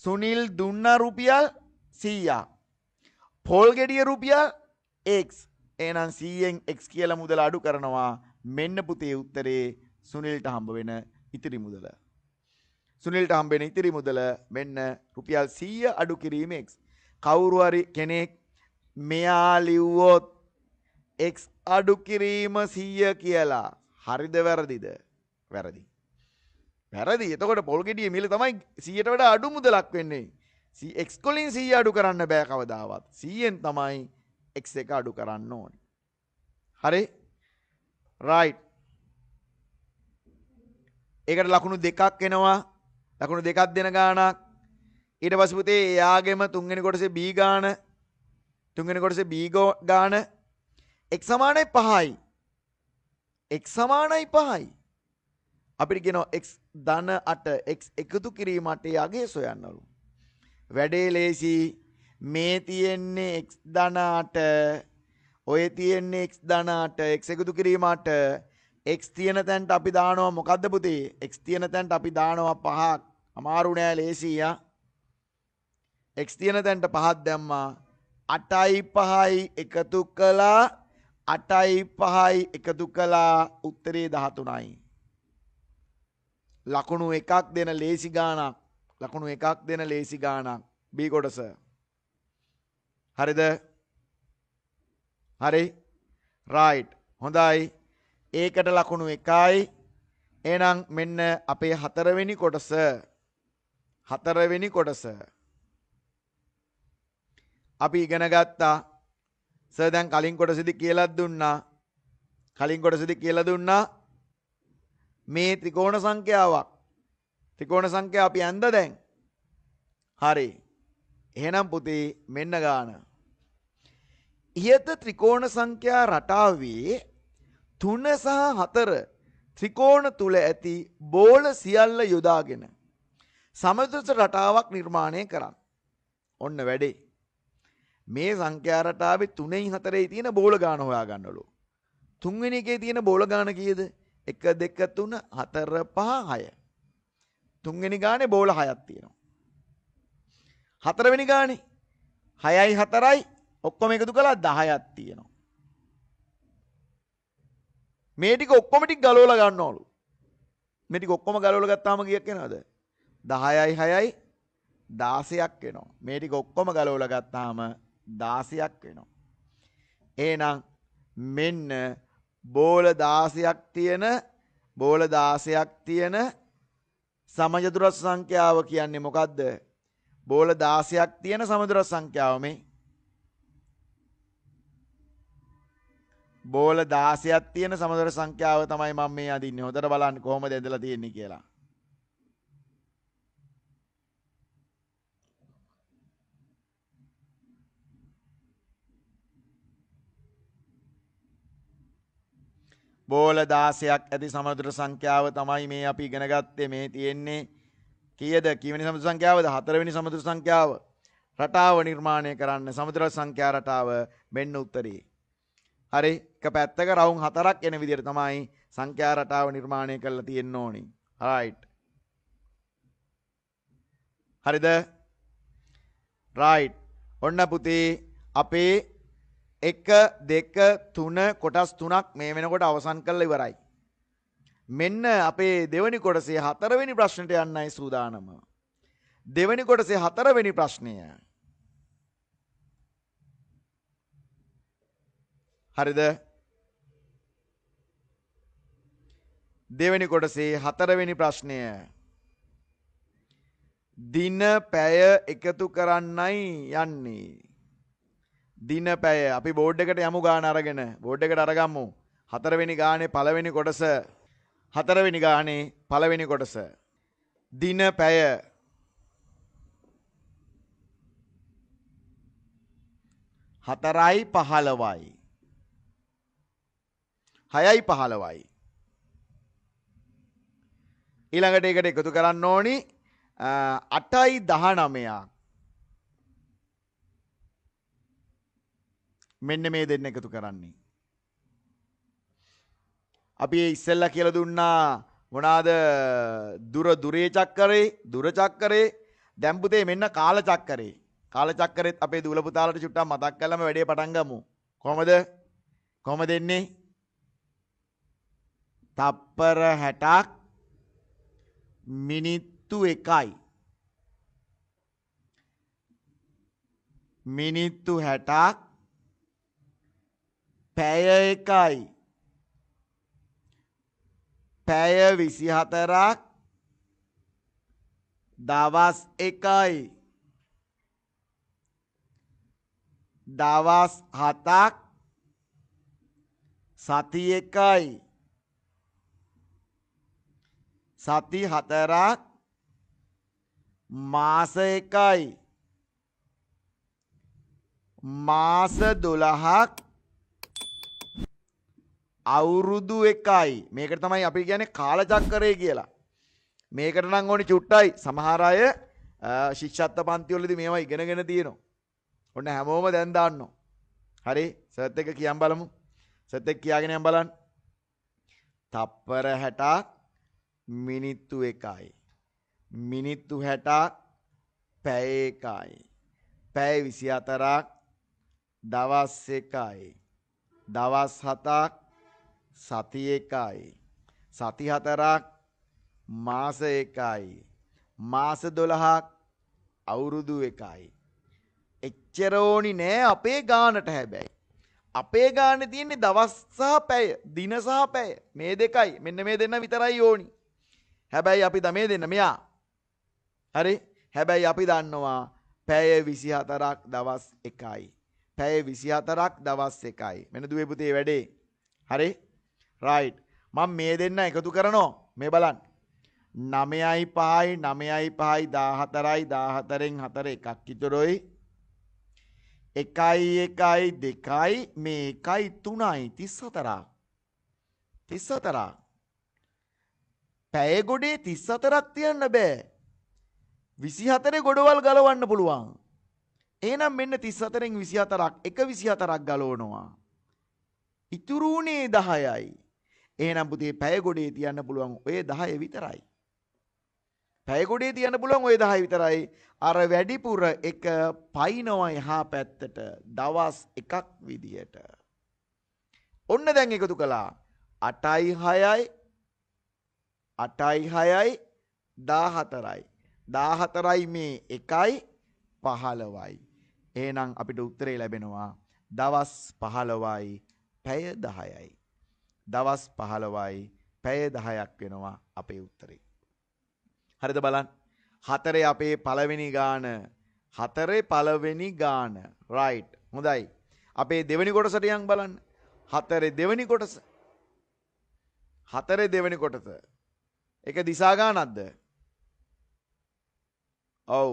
සුනිල් දුන්නා රුපියල් 100ක්. පොල් ගෙඩිය රුපියල් x. එහෙනම් 100න් x කියලා මුදල අඩු කරනවා. මෙන්න පුතේ උත්තරේ සුනිල්ට හම්බ වෙන ඉතිරි මුදල. සුනිල්ට හම්බ වෙන ඉතිරි මුදල මෙන්න රුපියල් 100 අඩු කිරීම x. කවුරු හරි කෙනෙක් මෙයා ලිව්වොත් x අඩු කිරීම 100 කියලා. හරිද වැරදිද? වැරදි. වැරදි. එතකොට පොල් ගෙඩියේ මිල තමයි 100ට වඩා අඩු මුදලක් වෙන්නේ. x වලින් 100 අඩු කරන්න බෑ කවදාවත්. 100න් තමයි x එක අඩු කරන්න ඕනේ. හරි? right. ඒකට ලකුණු දෙකක් එනවා. ලකුණු දෙකක් දෙන ගාණක්. ඊට පස්සේ පුතේ එයාගෙම තුන්වෙනි කොටසේ b ගාණ. තුන්වෙනි කොටසේ b ගාණ x සමානයි 5යි. x සමානයි 5යි. අපිට කියනවා x ධන 8 x එකතු කිරීම 8 යගේ සොයන්නලු. වැඩේ ලේසි. මේ තියෙන්නේ x ධන 8 ඔය තියෙන්නේ x ධන 8 x එකතු කිරීම 8 x තියෙන තැනට අපි දානවා මොකද්ද පුතේ? x තියෙන තැනට අපි දානවා 5ක්. අමාරු නෑ ලේසි යා. x තියෙන තැනට 5ක් දැම්මා. 8යි 5යි එකතු කළා 8යි 5යි එකතු කළා උත්තරේ 13යි. ලකුණු එකක් දෙන ලේසි ගාණක්. ලකුණු එකක් දෙන ලේසි ගාණක්. B කොටස. හරිද? හරි? right. හොඳයි. ඒකට ලකුණු 1යි. එහෙනම් මෙන්න අපේ හතරවෙනි කොටස. හතරවෙනි කොටස. අපි ඉගෙන ගත්තා. සර් දැන් කලින් කොටසෙදි කියලා දුන්නා. කලින් කොටසෙදි කියලා දුන්නා මේ ත්‍රිකෝණ සංඛ්‍යාවක්. ත්‍රිකෝණ සංඛ්‍යාව අපි අන්ද දැන්. හරි. එහෙනම් පුතේ මෙන්න ගාන. ඉහත ත්‍රිකෝණ සංඛ්‍යා රටාවේ 3 සහ 4 ත්‍රිකෝණ තුල ඇති බෝල සියල්ල යොදාගෙන සමතුලිත රටාවක් නිර්මාණය කරන්න. ඔන්න වැඩේ. මේ සංඛ්‍යා රටාවේ 3යි 4යි තියෙන බෝල ගාන හොයාගන්නලු. තුන්වෙනි එකේ තියෙන බෝල ගාන කීයද? 1 2 3 4 5 6. තුන්වෙනි ගානේ බෝල 6ක් තියෙනවා. හතරවෙනි ගානේ 6යි 4යි ඔක්කොම එකතු කළා 10ක් තියෙනවා. මේ ටික ඔක්කොම ටික ගලවලා ගන්නවලු. මේ ටික ඔක්කොම ගලවලා ගත්තාම කීයක් එනවද? 10යි 6යි 16ක් එනවා. මේ ටික ඔක්කොම ගලවලා ගත්තාම 16ක් වෙනවා. එහෙනම් මෙන්න බෝල 16ක් තියෙන සමචතුරස්‍ර සංඛ්‍යාව කියන්නේ මොකද්ද? බෝල 16ක් තියෙන සමචතුරස්‍ර සංඛ්‍යාව මේ. බෝල 16ක් තියෙන සමචතුරස්‍ර සංඛ්‍යාව තමයි මම මේ අදින්නේ. හොඳට බලන්න කොහොමද ඇදලා තියෙන්නේ කියලා. බෝල 16ක් ඇති සමතුලිත සංඛ්‍යාව තමයි මේ අපි ඉගෙන ගත්තේ. මේ තියෙන්නේ කීයද? කීවෙනි සමතුලිත සංඛ්‍යාවද? 4 වෙනි සමතුලිත සංඛ්‍යාව. රටාව නිර්මාණය කරන්න සමතුලිත සංඛ්‍යා රටාව මෙන්න උත්තරේ. හරි. එක පැත්තක රවුම් 4ක් එන විදිහට තමයි සංඛ්‍යා රටාව නිර්මාණය කරලා තියෙන්න ඕනි. right. හරිද? රයිට්. ඔන්න පුතේ අපේ 1 2 3 කොටස් 3ක් මේ වෙනකොට අවසන් කරලා ඉවරයි. මෙන්න අපේ දෙවැනි කොටසේ 4 වෙනි ප්‍රශ්නට යන්නයි සූදානම. දෙවැනි කොටසේ 4 වෙනි ප්‍රශ්නය. හරිද? දෙවැනි කොටසේ 4 වෙනි ප්‍රශ්නය. දින පැය එකතු කරන්නයි යන්නේ. දින පැය අපි බෝඩ් එකට යමු ගාන අරගෙන. බෝඩ් එකට අරගමු. 4 වෙනි ගානේ පළවෙනි කොටස. 4 වෙනි ගානේ පළවෙනි කොටස. දින පැය 4:15යි 6:15යි. ඊළඟට ඒකට එකතු කරන්න ඕනි 8:19ක්. මෙන්න මේ දෙන්න එකතු කරන්නේ. අපි ඉස්සෙල්ලා කියලා දුන්නා මොනවාද? දුරේ චක්කරේ දැන් පුතේ මෙන්න කාල චක්කරේ. කාල චක්කරෙත් අපේ දූල පුතාලට චුට්ටක් මතක් කරලාම වැඩේ පටන් ගමු. කොහමද එන්නේ? තප්පර 60ක් මිනිත්තු 1යි. මිනිත්තු 60ක් පැය 1යි. පැය 24ක් දවස් 1යි. දවස් 7ක් සති 1යි. සති 4ක් මාස 1යි. මාස 12ක් අවුරුදු 1යි. මේකට තමයි අපි කියන්නේ කාලචක්‍රය කියලා. මේකට නම් ඕනි චුට්ටයි. සමහර අය ශිෂ්‍යත්ව පන්ති වලදී මේවා ඉගෙනගෙන තියෙනවා. ඔන්න හැමෝම දැන් දාන්නෝ. හරි සර්ත් එක කියන් බලමු. සර්ත් එක කියාගෙන යන් බලන්න. තප්පර 60ක් මිනිත්තු 1යි. මිනිත්තු 60ක් පැය 1යි. පැය 24ක් දවස් 1යි. දවස් 7ක් සති 1යි. සති 4ක් මාස 1යි. මාස 12ක් අවුරුදු 1යි. එච්චර ඕනි නෑ අපේ ගානට. හැබැයි අපේ ගානේ තියෙන්නේ දවස් සහ පැය, දින සහ පැය. මේ දෙකයි. මෙන්න මේ දෙන්න විතරයි ඕනි. හැබැයි අපි මේ දෙන්න මෙයා. හරි? හැබැයි අපි දන්නවා පැය 24ක් දවස් 1යි. පැය 24ක් දවස් 1යි. මෙන්න දුවේ පුතේ වැඩේ. හරි? රයිට්. මම මේ දෙන්න එකතු කරනවා. මේ බලන්න. 9යි 5යි 9යි 5යි 14යි 14න් 4 එකක් ඉතුරුයි. 1යි 1යි 2යි මේ 1යි 3යි 34ක්. 34ක්. පැය ගොඩේ 34ක් තියන්න බෑ. 24 ගොඩවල් ගලවන්න පුළුවන්. එහෙනම් මෙන්න 34න් 24ක් 1 24ක් ගලවනවා. ඉතුරුනේ 10යි. එහෙනම් පුතේ පැය ගොඩේ තියන්න පුළුවන් ඔය 10 විතරයි. පැය ගොඩේ තියන්න පුළුවන් ඔය 10 විතරයි. අර වැඩිපුර එක පයින්නවා එහා පැත්තට දවස් එකක් විදියට. ඔන්න දැන් එකතු කළා. 8යි 6යි 8යි 6යි 14යි. 14යි මේ 1යි 15යි. එහෙනම් අපිට උත්තරේ ලැබෙනවා දවස් 15යි පැය 10යි. දවස් 15යි පැය 10ක් වෙනවා අපේ උත්තරේ. හරිද බලන්න. 4 අපේ පළවෙනි ගාන. 4 පළවෙනි ගාන. රයිට්. හොඳයි. අපේ දෙවෙනි කොටසට යන් බලන්න. 4 දෙවෙනි කොටස. 4 දෙවෙනි කොටස. ඒක දිසා ගානක්ද? ඔව්.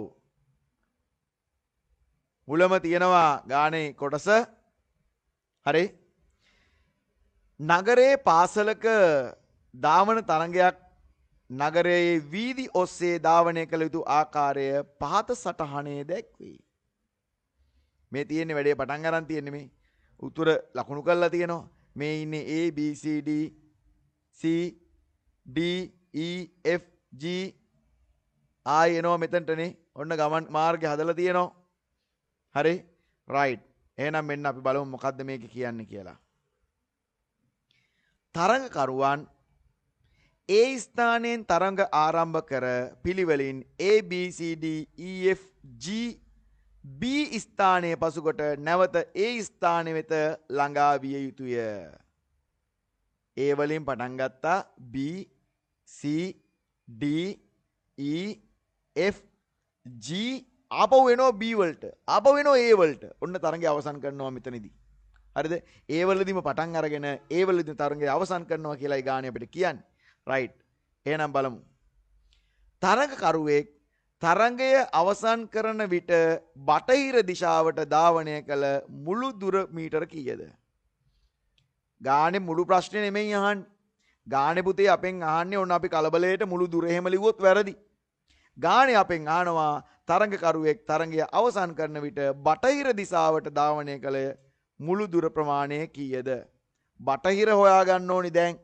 මුලම තියෙනවා ගානේ කොටස. හරි. නගරයේ පාසලක ධාවන තරඟයක් නගරයේ වීදි ඔස්සේ ධාවනය කළ යුතු ආකාරය පහත සටහනේ දැක්වේ. මේ තියෙන්නේ වැඩේ පටන් ගන්න තියෙන්නේ මේ. උතුර ලකුණු කරලා තියෙනවා. මේ ඉන්නේ A B C D C D E F G ආයෙ එනවා මෙතනටනේ. ඔන්න ගමන් මාර්ගය හදලා තියෙනවා. හරි රයිට්. එහෙනම් මෙන්න අපි බලමු මොකද්ද මේක කියන්නේ කියලා. තරඟකරුවන් ඒ ස්ථානයෙන් තරඟ ආරම්භ කර පිළිවෙලින් A B C D E F G B ස්ථානයේ පසුකොට නැවත A ස්ථානය වෙත ළඟා විය යුතුය. A වලින් පටන් ගත්තා B C D E F G ආපහු එනවා B වලට. ආපහු එනවා A වලට. ඔන්න තරඟය අවසන් කරනවා මෙතනදී. හරිද? A වලදීම පටන් අරගෙන A වලදීම තරඟය අවසන් කරනවා කියලායි ගානේ අපිට කියන්නේ. රයිට්. එහෙනම් බලමු. තරඟකරුවෙක් තරඟය අවසන් කරන විට බටහිර දිශාවට ධාවනය කළ මුළු දුර මීටර කීයද? ගානේ මුළු ප්‍රශ්නේ නෙමෙයි අහන්නේ. ගානේ පුතේ අපෙන් අහන්නේ ඔන්න අපි කලබලයට මුළු දුර එහෙම ලිව්වොත් වැරදි. ගානේ අපෙන් අහනවා තරඟකරුවෙක් තරඟය අවසන් කරන විට බටහිර දිශාවට ධාවනය කළ මුළු දුර ප්‍රමාණය කීයද? බටහිර හොයාගන්න ඕනි දැන්.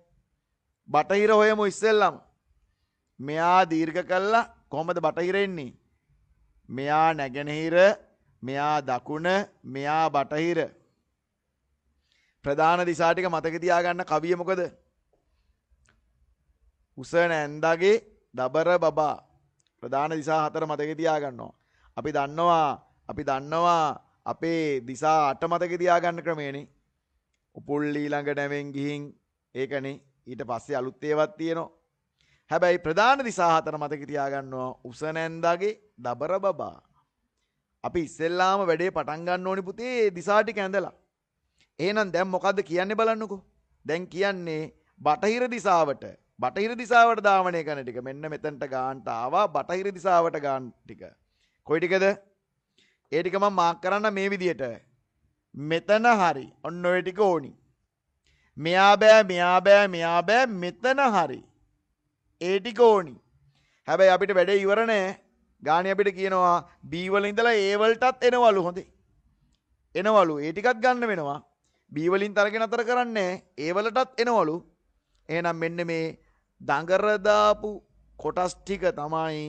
බටහිර හොයමු ඉස්සෙල්ලම. මෙයා දීර්ඝ කළා කොහමද බටහිර එන්නේ? මෙයා නැගෙනහිර, මෙයා දකුණ, මෙයා බටහිර. ප්‍රධාන දිශා ටික මතක තියාගන්න. කවිය මොකද? උස නැන්දගේ දබර බබා. ප්‍රධාන දිශා හතර මතක තියාගන්නවා. අපි දන්නවා අපේ දිශා 8 මතක තියාගන්න ක්‍රමයනේ. උපුල් ඊළඟ නැවෙන් ගිහින් ඒකනේ. ඊට පස්සේ අලුත් ඒවාක් තියෙනවා. හැබැයි ප්‍රධාන දිශා හතර මතක තියාගන්නවා. උස නැන්දගේ දබර බබා. අපි ඉස්සෙල්ලාම වැඩේ පටන් ගන්න ඕනි පුතේ දිශා ටික ඇඳලා. එහෙනම් දැන් මොකද්ද කියන්නේ බලන්නකෝ. දැන් කියන්නේ බටහිර දිශාවට ධාවනය කරන ටික. මෙන්න මෙතනට ගාන්ට ආවා බටහිර දිශාවට ගාන ටික. කොයි ටිකද? ඒ ටික මම මාක් කරන්න මේ විදියට. මෙතන හරි. ඔන්න ඔය ටික ඕනි. මෙයා බෑ මෙතන හරි. ඒ ටික ඕනි. හැබැයි අපිට වැඩේ ඉවර නෑ. ගානේ අපිට කියනවා B වල ඉඳලා A වලටත් එනවලු. හොඳේ. එනවලු. ඒ ටිකත් ගන්න වෙනවා. B වලින් තරගෙන අතර කරන්නේ A වලටත් එනවලු. එහෙනම් මෙන්න මේ දඟර දාපු කොටස් ටික තමයි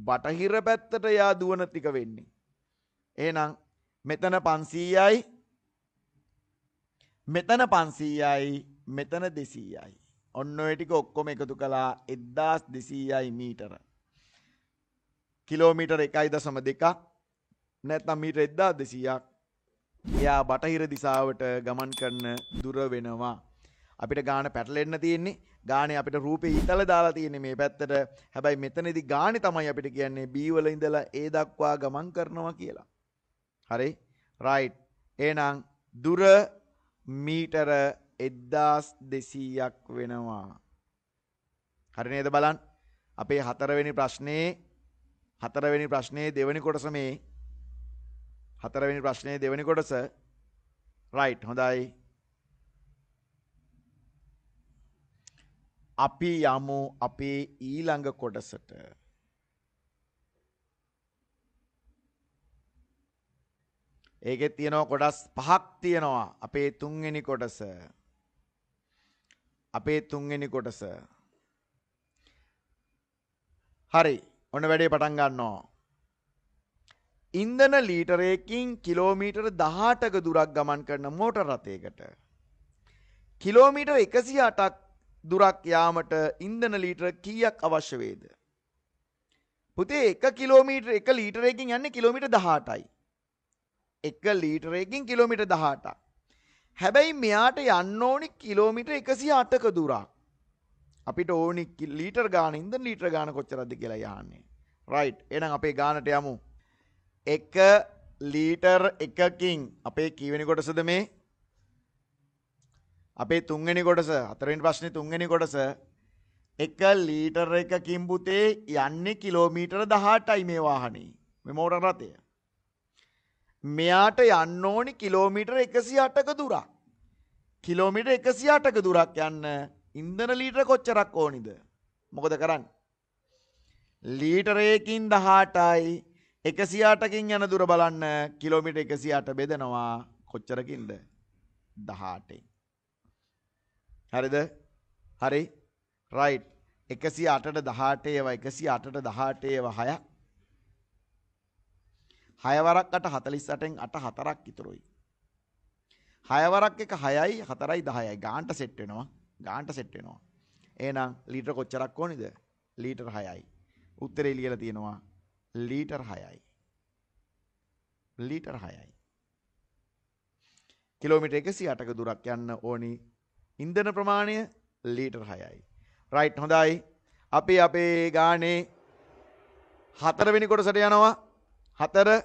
බටහිර පැත්තට යා දුවන ටික වෙන්නේ. එහෙනම් මෙතන 500යි මෙතන 500යි මෙතන 200යි. ඔන්න ඔය ටික ඔක්කොම එකතු කළා 1200යි මීටර. කිලෝමීටර 1.2ක් නැත්නම් මීටර 1200ක් එයා බටහිර දිශාවට ගමන් කරන දුර වෙනවා. අපිට ගාන පැටලෙන්න තියෙන්නේ. ගානේ අපිට රූපේ ඊතල දාලා තියෙන්නේ මේ පැත්තට. හැබැයි මෙතනදී ගානේ තමයි අපිට කියන්නේ B වල ඉඳලා A දක්වා ගමන් කරනවා කියලා. හරි? රයිට්. එහෙනම් දුර මීටර 1200ක් වෙනවා. හරි නේද බලන්න. අපේ හතරවෙනි ප්‍රශ්නේ දෙවෙනි කොටස මේ. හතරවෙනි ප්‍රශ්නේ දෙවෙනි කොටස. රයිට්. හොඳයි. අපි යමු අපේ ඊළඟ කොටසට. ඒකෙත් තියෙනවා කොටස් 5ක් තියෙනවා. අපේ තුන්වෙනි කොටස. හරි. ඔන්න වැඩේ පටන් ගන්නවා. ඉන්ධන ලීටරයකින් කිලෝමීටර 18ක දුරක් ගමන් කරන මෝටර රථයකට කිලෝමීටර 108ක් දුරක් යාමට ඉන්ධන ලීටර කීයක් අවශ්‍ය වේද? පුතේ 1 ලීටරයකින් යන්නේ කිලෝමීටර 18යි. 1 ලීටරයකින් කිලෝමීටර 18ක්. හැබැයි මෙයාට යන්න ඕනි කිලෝමීටර 108ක දුරක්. අපිට ඕනි ලීටර් ගාන ඉන්ධන ලීටර් ගාන කොච්චරද කියලා යහන්නේ. රයිට්. එහෙනම් අපේ ගානට යමු. 1 ලීටර් එකකින් අපේ කීවෙනි කොටසද මේ? අපේ තුන්වෙනි කොටස. හතරවෙනි ප්‍රශ්නේ තුන්වෙනි කොටස. 1 ලීටර් එකකින් පුතේ යන්නේ කිලෝමීටර 18යි මේ වාහනේ. මේ මෝටර රථය. මෙයාට යන්න ඕනි කිලෝමීටර 108ක දුරක්. කිලෝමීටර 108ක දුරක් යන්න ඉන්ධන ලීටර කොච්චරක් ඕනිද? මොකද කරන්නේ? ලීටරයකින් 18යි 108කින් යන දුර බලන්න. කිලෝමීටර 108 බෙදනවා කොච්චරකින්ද? 18න්. හරිද? හරි. රයිට්. 108ට 18 ඒවා 108ට 18 ඒවා 6ක්. 6 වරක් 8 48න් 8 4ක් ඉතුරුයි. 6 වරක් එක 6යි 4යි 10යි ගානට සෙට් වෙනවා. ගානට සෙට් වෙනවා. එහෙනම් ලීටර කොච්චරක් ඕනිද? ලීටර 6යි. උත්තරේ ලියලා තියෙනවා ලීටර 6යි. ලීටර 6යි. කිලෝමීටර් 108ක දුරක් යන්න ඕනි ඉන්ධන ප්‍රමාණය ලීටර් 6යි. රයිට් හොඳයි. අපි අපේ ගානේ 4 වෙනි කොටසට යනවා. 4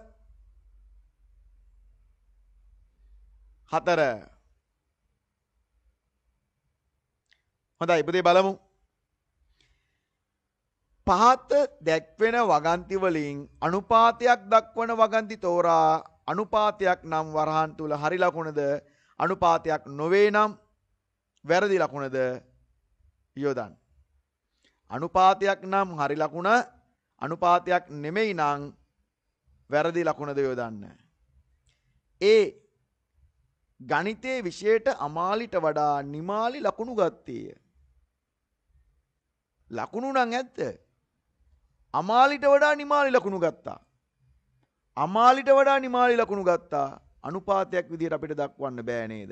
හොඳයි පුතේ බලමු. පහත දැක්වෙන වගන්ති වලින් අනුපාතයක් දක්වන වගන්ති තෝරා අනුපාතයක් නම් වරහන් තුල හරි ලකුණද අනුපාතයක් නොවේ නම් වැරදි ලකුණද යොදන්න. අනුපාතයක් නම් හරි ලකුණ අනුපාතයක් නෙමෙයි නම් වැරදි ලකුණද යොදන්න. ඒ ගණිතයේ විෂයට අමාලිට වඩා නිමාලි ලකුණු ගත්තේය. ලකුණු නම් ඇත්ත. අමාලිට වඩා නිමාලි ලකුණු ගත්තා. අමාලිට වඩා නිමාලි ලකුණු ගත්තා. අනුපාතයක් විදිහට අපිට දක්වන්න බෑ නේද?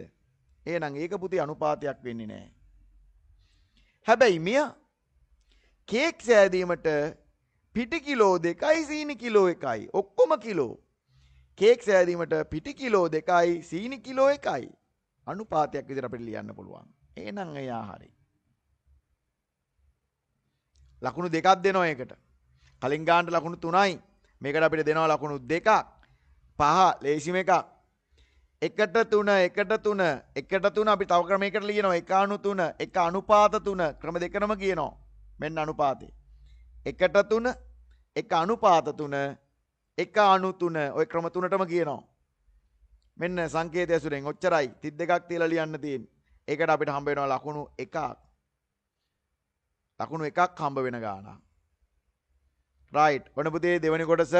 එහෙනම් ඒක පුතේ අනුපාතයක් වෙන්නේ නැහැ. හැබැයි මියා කේක් සෑදීමට පිටි කිලෝ 2යි සීනි කිලෝ 1යි ඔක්කොම කිලෝ. කේක් සෑදීමට පිටි කිලෝ 2යි සීනි කිලෝ 1යි අනුපාතයක් විදිහට අපිට ලියන්න පුළුවන්. එහෙනම් එයා හරි. ලකුණු දෙකක් දෙනවා ඒකට. කලින් ගානට ලකුණු 3යි. මේකට අපිට දෙනවා ලකුණු 2ක්. 5 ලේසිම එකක්. 1ට 3 1ට 3 1ට 3 අපි තව ක්‍රමයකට ලියනවා 1 අණු 3 1 අනුපාත 3 ක්‍රම දෙකනම කියනවා. මෙන්න අනුපාතේ. 1ට 3 1 අනුපාත 3 1 අණු 3 ඔය ක්‍රම තුනටම කියනවා. මෙන්න සංකේතය ඇසුරෙන් ඔච්චරයි 32ක් තියලා ලියන්න තියෙන්නේ. ඒකට අපිට හම්බ වෙනවා ලකුණු 1ක්. ලකුණු 1ක් හම්බ වෙන ගානක්. රයිට්. ඔන්න පුතේ දෙවෙනි කොටස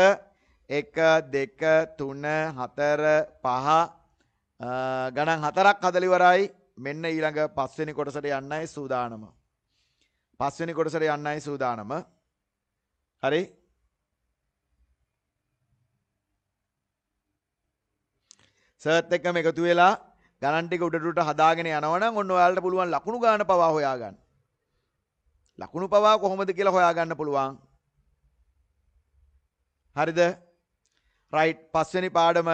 1 2 3 4 5 ගණන් 4ක් හදලා ඉවරයි. මෙන්න ඊළඟ 5 වෙනි කොටසට යන්නයි සූදානම. 5 වෙනි කොටසට යන්නයි සූදානම. හරි. සර්ත් එක්කම එකතු වෙලා ගණන් ටික උඩට හදාගෙන යනවනම් ඔන්න ඔයාලට පුළුවන් ලකුණු ගාන පවා හොයාගන්න. ලකුණු පවා කොහොමද කියලා හොයාගන්න පුළුවන්. හරිද? රයිට්. 5 වෙනි පාඩම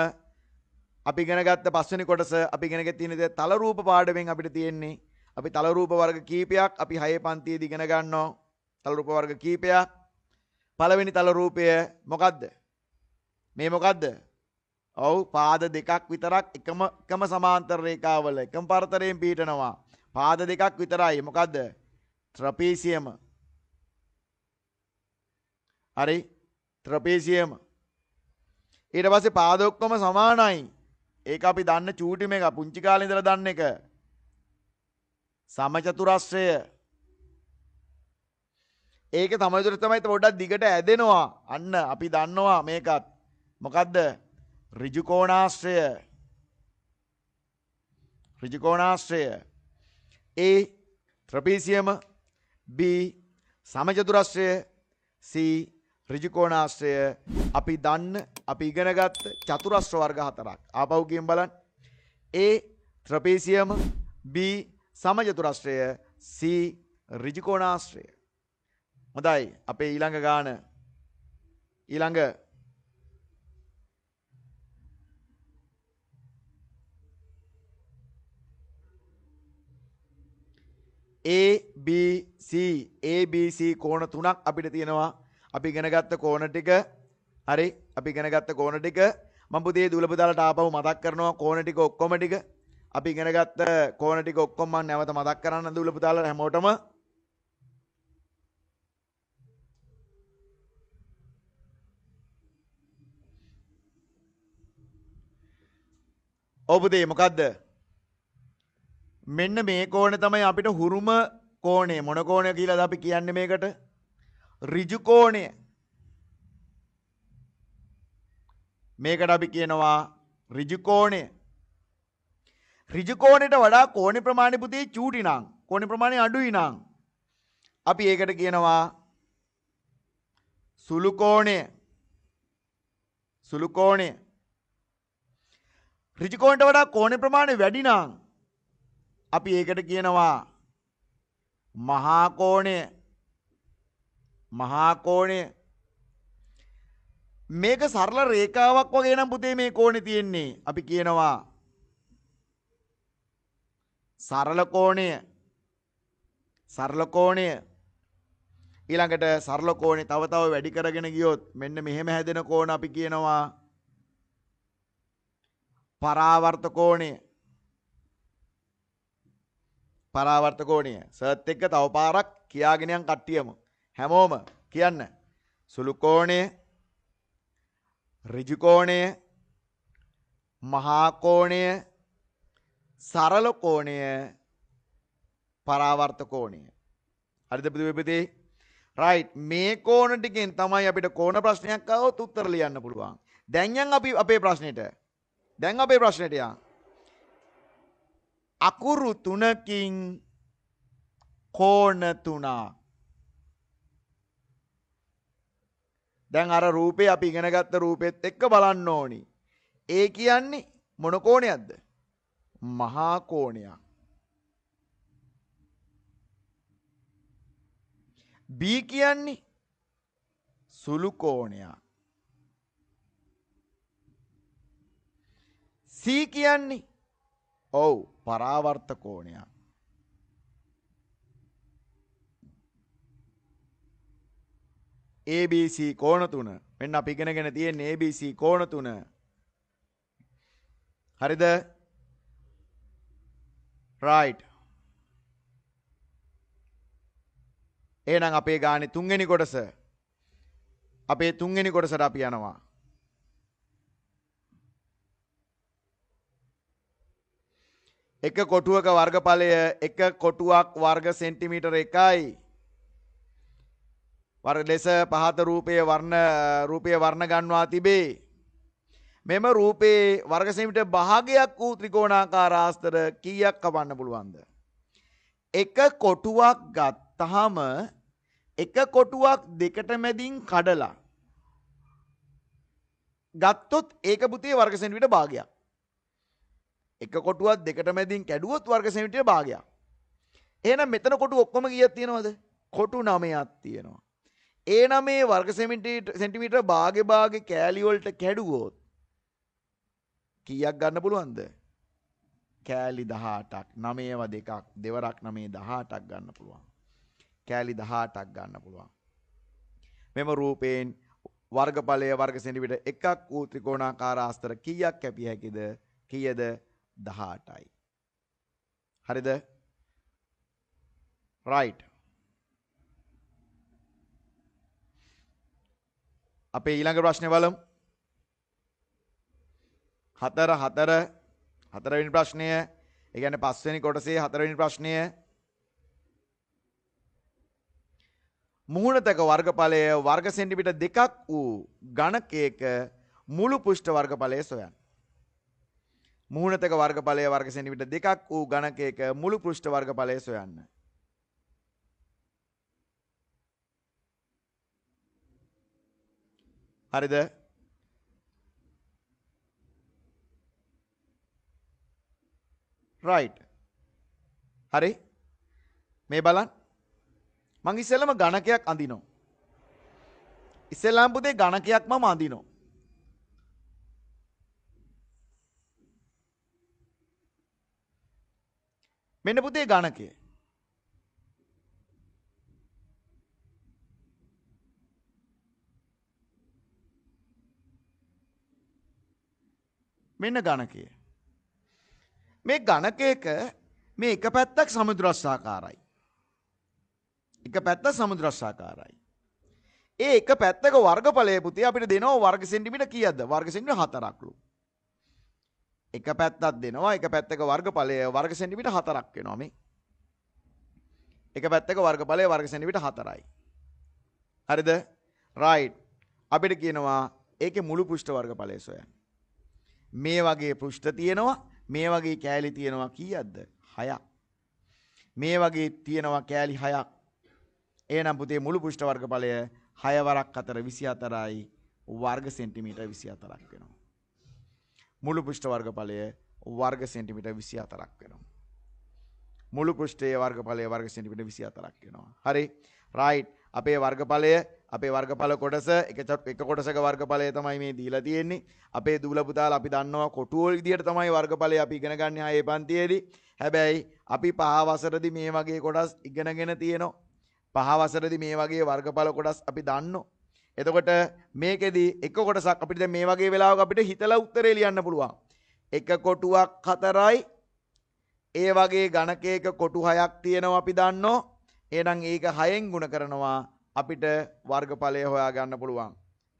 අපි ඉගෙන ගත්ත 5 වෙනි කොටස අපි ඉගෙන ගන්න තල රූප පාඩමෙන් අපිට තියෙන්නේ අපි තල රූප වර්ග කීපයක් අපි 6 පන්තියේදී ඉගෙන ගන්නවා. තල රූප වර්ග කීපයක්. පළවෙනි තල රූපය මොකද්ද? මේ මොකද්ද? ඔව් පාද දෙකක් විතරක් එකම සමාන්තර රේඛාවල එකම පරතරයෙන් පීඩනවා. පාද දෙකක් විතරයි. මොකද්ද? ට්‍රපීසියම. හරි. ට්‍රපීසියම. ඊට පස්සේ පාද ඔක්කොම සමානයි. ඒක අපි දන්න චූටි මේක පුංචි කාලේ ඉඳලා දන්න එක. සමචතුරස්‍රය. ඒක තමයි පොඩ්ඩක් දිගට ඇදෙනවා. අන්න අපි දන්නවා මේකත්. මොකද්ද? ඍජු කෝණාශ්‍රය. ඍජු කෝණාශ්‍රය. A ට්‍රපීසියම, B සමචතුරස්‍රය, C ඍජු කෝණාශ්‍රය. අපි දන්න අපි ඉගෙනගත්ත චතුරස්‍ර වර්ග හතරක්. ආපහු කියමු බලන්න. A ට්‍රපීසියම, B සමචතුරස්‍රය, C ඍජු කෝණාශ්‍රය. හොඳයි. අපේ ඊළඟ ගාන ඊළඟ ABC කෝණ තුනක් අපිට තියෙනවා. අපි ඉගෙන ගත්ත කෝණ ටික. හරි. අපි ඉගෙන ගත්ත කෝණ ටික මම පුතේ දුලප දාලට ආපහු මතක් කරනවා. කෝණ ටික ඔක්කොම ටික අපි ඉගෙන ගත්ත කෝණ ටික ඔක්කොම මම නැවත මතක් කරන්න දුලප දාලට හැමෝටම. ඔව් පුතේ මොකද්ද? මෙන්න මේ කෝණය තමයි අපිට හුරුම කෝණය. මොන කෝණය කියලාද අපි කියන්නේ මේකට? ඍජු කෝණය. මේකට අපි කියනවා ඍජු කෝණය. ඍජු කෝණයට වඩා කෝණ ප්‍රමාණය පුතේ චූටි නම්, කෝණ ප්‍රමාණය අඩුයි නම් අපි ඒකට කියනවා සුළු කෝණය. සුළු කෝණය. ඍජු කෝණයට වඩා කෝණ ප්‍රමාණය වැඩි නම් අපි ඒකට කියනවා මහා කෝණය. මහා කෝණය. මේක සරල රේඛාවක් වගේ නම් පුතේ මේ කෝණේ තියෙන්නේ. අපි කියනවා සරල කෝණය. සරල කෝණය. ඊළඟට සරල කෝණේ තව වැඩි කරගෙන ගියොත් මෙන්න මෙහෙම හැදෙන කෝණ අපි කියනවා පරාවර්ත කෝණය. පරාවර්ත කෝණය. සර්ත් එක්ක තව පාරක් කියාගෙන යන් කට්ටියම. හැමෝම කියන්න. සුළු කෝණය, ඍජු කෝණය, මහා කෝණය, සරල කෝණය, පරාවර්ත කෝණය. හරිද පුතේ? රයිට්. මේ කෝණ ටිකෙන් තමයි අපිට කෝණ ප්‍රශ්නයක් ආවොත් උත්තර ලියන්න පුළුවන්. දැන් යන් අපි අපේ ප්‍රශ්නෙට. දැන් අපේ ප්‍රශ්නෙට යන්. අකුරු 3කින් කෝණ 3. දැන් අර රූපේ අපි ඉගෙන ගත්ත රූපෙත් එක්ක බලන්න ඕනි. ඒ කියන්නේ මොන කෝණයක්ද? මහා කෝණයක්. B කියන්නේ සුළු කෝණයක්. C කියන්නේ පරාවර්ත කෝණයක්. ABC කෝණ 3. මෙන්න අපි ඉගෙනගෙන තියෙන්නේ ABC කෝණ 3. හරිද? right. එහෙනම් අපේ ගානේ තුන්වෙනි කොටස. අපේ තුන්වෙනි කොටසට අපි යනවා. එක කොටුවක වර්ගඵලය එක කොටුවක් වර්ග සෙන්ටිමීටර 1යි. ලෙස පහත රූපයේ වර්ණ ගන්වා තිබේ. මෙම රූපයේ වර්ග සෙන්ටිමීටර භාගයක් වූ ත්‍රිකෝණාකාර ආස්තර කීයක් කපන්න පුළුවන්ද? එක කොටුවක් ගත්තාම එක කොටුවක් දෙකට මැදින් කඩලා ගත්තොත් ඒක පුතේ වර්ග සෙන්ටිමීටර භාගයක්. එක කොටුවක් දෙකට මැදින් කැඩුවොත් වර්ග සෙන්ටිමීටර භාගයක්. එහෙනම් මෙතන කොටු ඔක්කොම කීයක් තියෙනවද? කොටු 9ක් තියෙනවා. ඒ 9 වර්ග සෙන්ටිමීටර භාගේ කෑලි වලට කැඩුවොත් කීයක් ගන්න පුළුවන්ද? කෑලි 18ක්. 9ව දෙකක් දෙවරක් 9 18ක් ගන්න පුළුවන්. කෑලි 18ක් ගන්න පුළුවන්. මෙම රූපයෙන් වර්ගඵලය වර්ග සෙන්ටිමීටර 1ක් වූ ත්‍රිකෝණාකාර ආස්තර කීයක් කැපිය හැකිද? කීයද? 18යි. හරිද? right. අපේ ඊළඟ ප්‍රශ්නේ බලමු. හතරවෙනි ප්‍රශ්නය. ඒ කියන්නේ පස්වෙනි කොටසේ හතරවෙනි ප්‍රශ්නය. මුහුණතක වර්ගඵලය වර්ග සෙන්ටිමීටර 2ක් වූ ඝනකයක මුළු පෘෂ්ඨ වර්ගඵලය සොයන්න. මුහුණතක වර්ගඵලය වර්ග සෙන්ටිමීටර 2ක් වූ ඝනකයක මුළු පෘෂ්ඨ වර්ගඵලය සොයන්න. හරිද? right. හරි. මේ බලන්න. මං ඉස්සෙල්ලම ඝනකයක් අඳිනවා. ඉස්සෙල්ලාම පුතේ ඝනකයක් මම අඳිනවා. මෙන්න පුතේ ඝනකය. මෙන්න ඝනකය. මේ ඝනකයක මේ එක පැත්තක් සමෘද්ධාකාරයි. එක පැත්ත සමෘද්ධාකාරයි. ඒ එක පැත්තක වර්ගඵලය පුතේ අපිට දෙනවා වර්ග සෙන්ටිමීටර කීයක්ද? වර්ග සෙන්ටිමීටර 4ක්ලු. එක පැත්තක් දෙනවා එක පැත්තක වර්ගඵලය වර්ග සෙන්ටිමීටර 4ක් වෙනවා මේ. එක පැත්තක වර්ගඵලය වර්ග සෙන්ටිමීටර 4යි. හරිද? right. අපිට කියනවා ඒකේ මුළු පෘෂ්ඨ වර්ගඵලය සොයන්න. මේ වගේ පෘෂ්ඨ තියෙනවා, මේ වගේ කෑලි තියෙනවා කීයක්ද? 6ක්. මේ වගේ තියෙනවා කෑලි 6ක්. එහෙනම් පුතේ මුළු පෘෂ්ඨ වර්ගඵලය 6 වරක් 4 24යි. වර්ග සෙන්ටිමීටර් 24ක් වෙනවා. මුළු පෘෂ්ඨ වර්ගඵලය වර්ග සෙන්ටිමීටර් 24ක් වෙනවා. මුළු පෘෂ්ඨයේ වර්ගඵලය වර්ග සෙන්ටිමීටර් 24ක් වෙනවා. හරි. රයිට්. අපේ වර්ගඵල කොටස එක කොටසක වර්ගඵලය තමයි මේ දීලා තියෙන්නේ. අපේ දූල පුතාලා අපි දන්නවා කොටුවෝ විදියට තමයි වර්ගඵලය අපි ඉගෙන ගන්න 6 පන්තියේදී. හැබැයි අපි 5 වසරේදී මේ වගේ කොටස් ඉගෙනගෙන තියෙනවා. 5 වසරේදී මේ වගේ වර්ගඵල කොටස් අපි දන්නවා. එතකොට මේකෙදි එක කොටසක් අපිට දැන් මේ වගේ වෙලාවක අපිට හිතලා උත්තරේ ලියන්න පුළුවන්. එක කොටුවක් 4යි. ඒ වගේ ගණකයක කොටු 6ක් තියෙනවා අපි දන්නවා. එහෙනම් ඒක 6ෙන් ගුණ කරනවා අපිට වර්ගඵලය හොයා ගන්න පුළුවන්.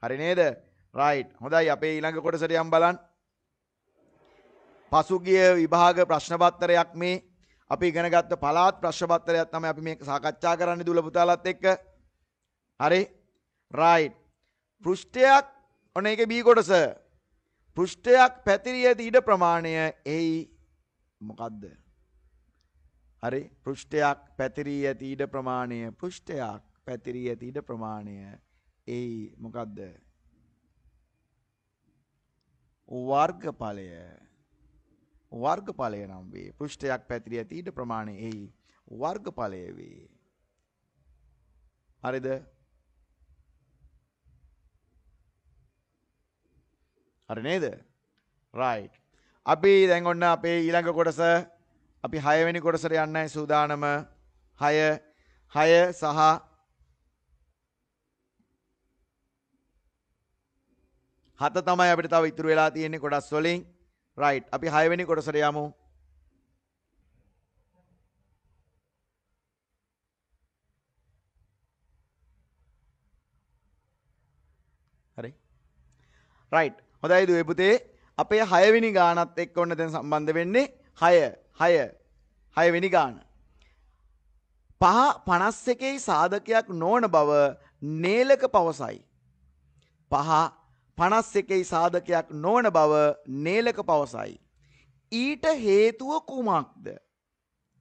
හරි නේද? රයිට්. හොඳයි අපේ ඊළඟ කොටසට යම් බලන්න. පසුගිය විභාග ප්‍රශ්න පත්‍රයක් මේ අපි ඉගෙන ගත්ත පළාත් ප්‍රශ්න පත්‍රයක් තමයි අපි මේක සාකච්ඡා කරන්නේ දුල පුතාලත් එක්ක. හරි? රයිට්. පෘෂ්ඨයක් ඔන්න ඒකේ B කොටස. පෘෂ්ඨයක් පැතිරී ඇති ඉඩ ප්‍රමාණය එයි මොකද්ද? හරි පෘෂ්ඨයක් පැතිරී ඇති ඉඩ ප්‍රමාණය පෘෂ්ඨයක් පැතිරී ඇති ඉඩ ප්‍රමාණය එයි මොකද්ද? වර්ගඵලය නම් වේ. පෘෂ්ඨයක් පැතිරී ඇති ඉඩ ප්‍රමාණය එයි වර්ගඵලය වේ. හරිද? හරි නේද? රයිට්. අපි දැන් ඔන්න අපේ ඊළඟ කොටස අපි 6 වෙනි කොටසට යන්නයි සූදානම. 6 සහ 7 තමයි අපිට තව ඉතුරු වෙලා තියෙන්නේ කොටස් වලින්. රයිට්. අපි 6 වෙනි කොටසට යමු. හරි. රයිට්. හොඳයි දුවේ පුතේ. අපේ 6 වෙනි ගානත් එක්ක ඔන්න දැන් සම්බන්ධ වෙන්නේ 6 වෙනි ගාන. 51යි සාධකයක් නොවන බව නේලක පවසයි. 51යි සාධකයක් නොවන බව නේලක පවසයි. ඊට හේතුව කුමක්ද?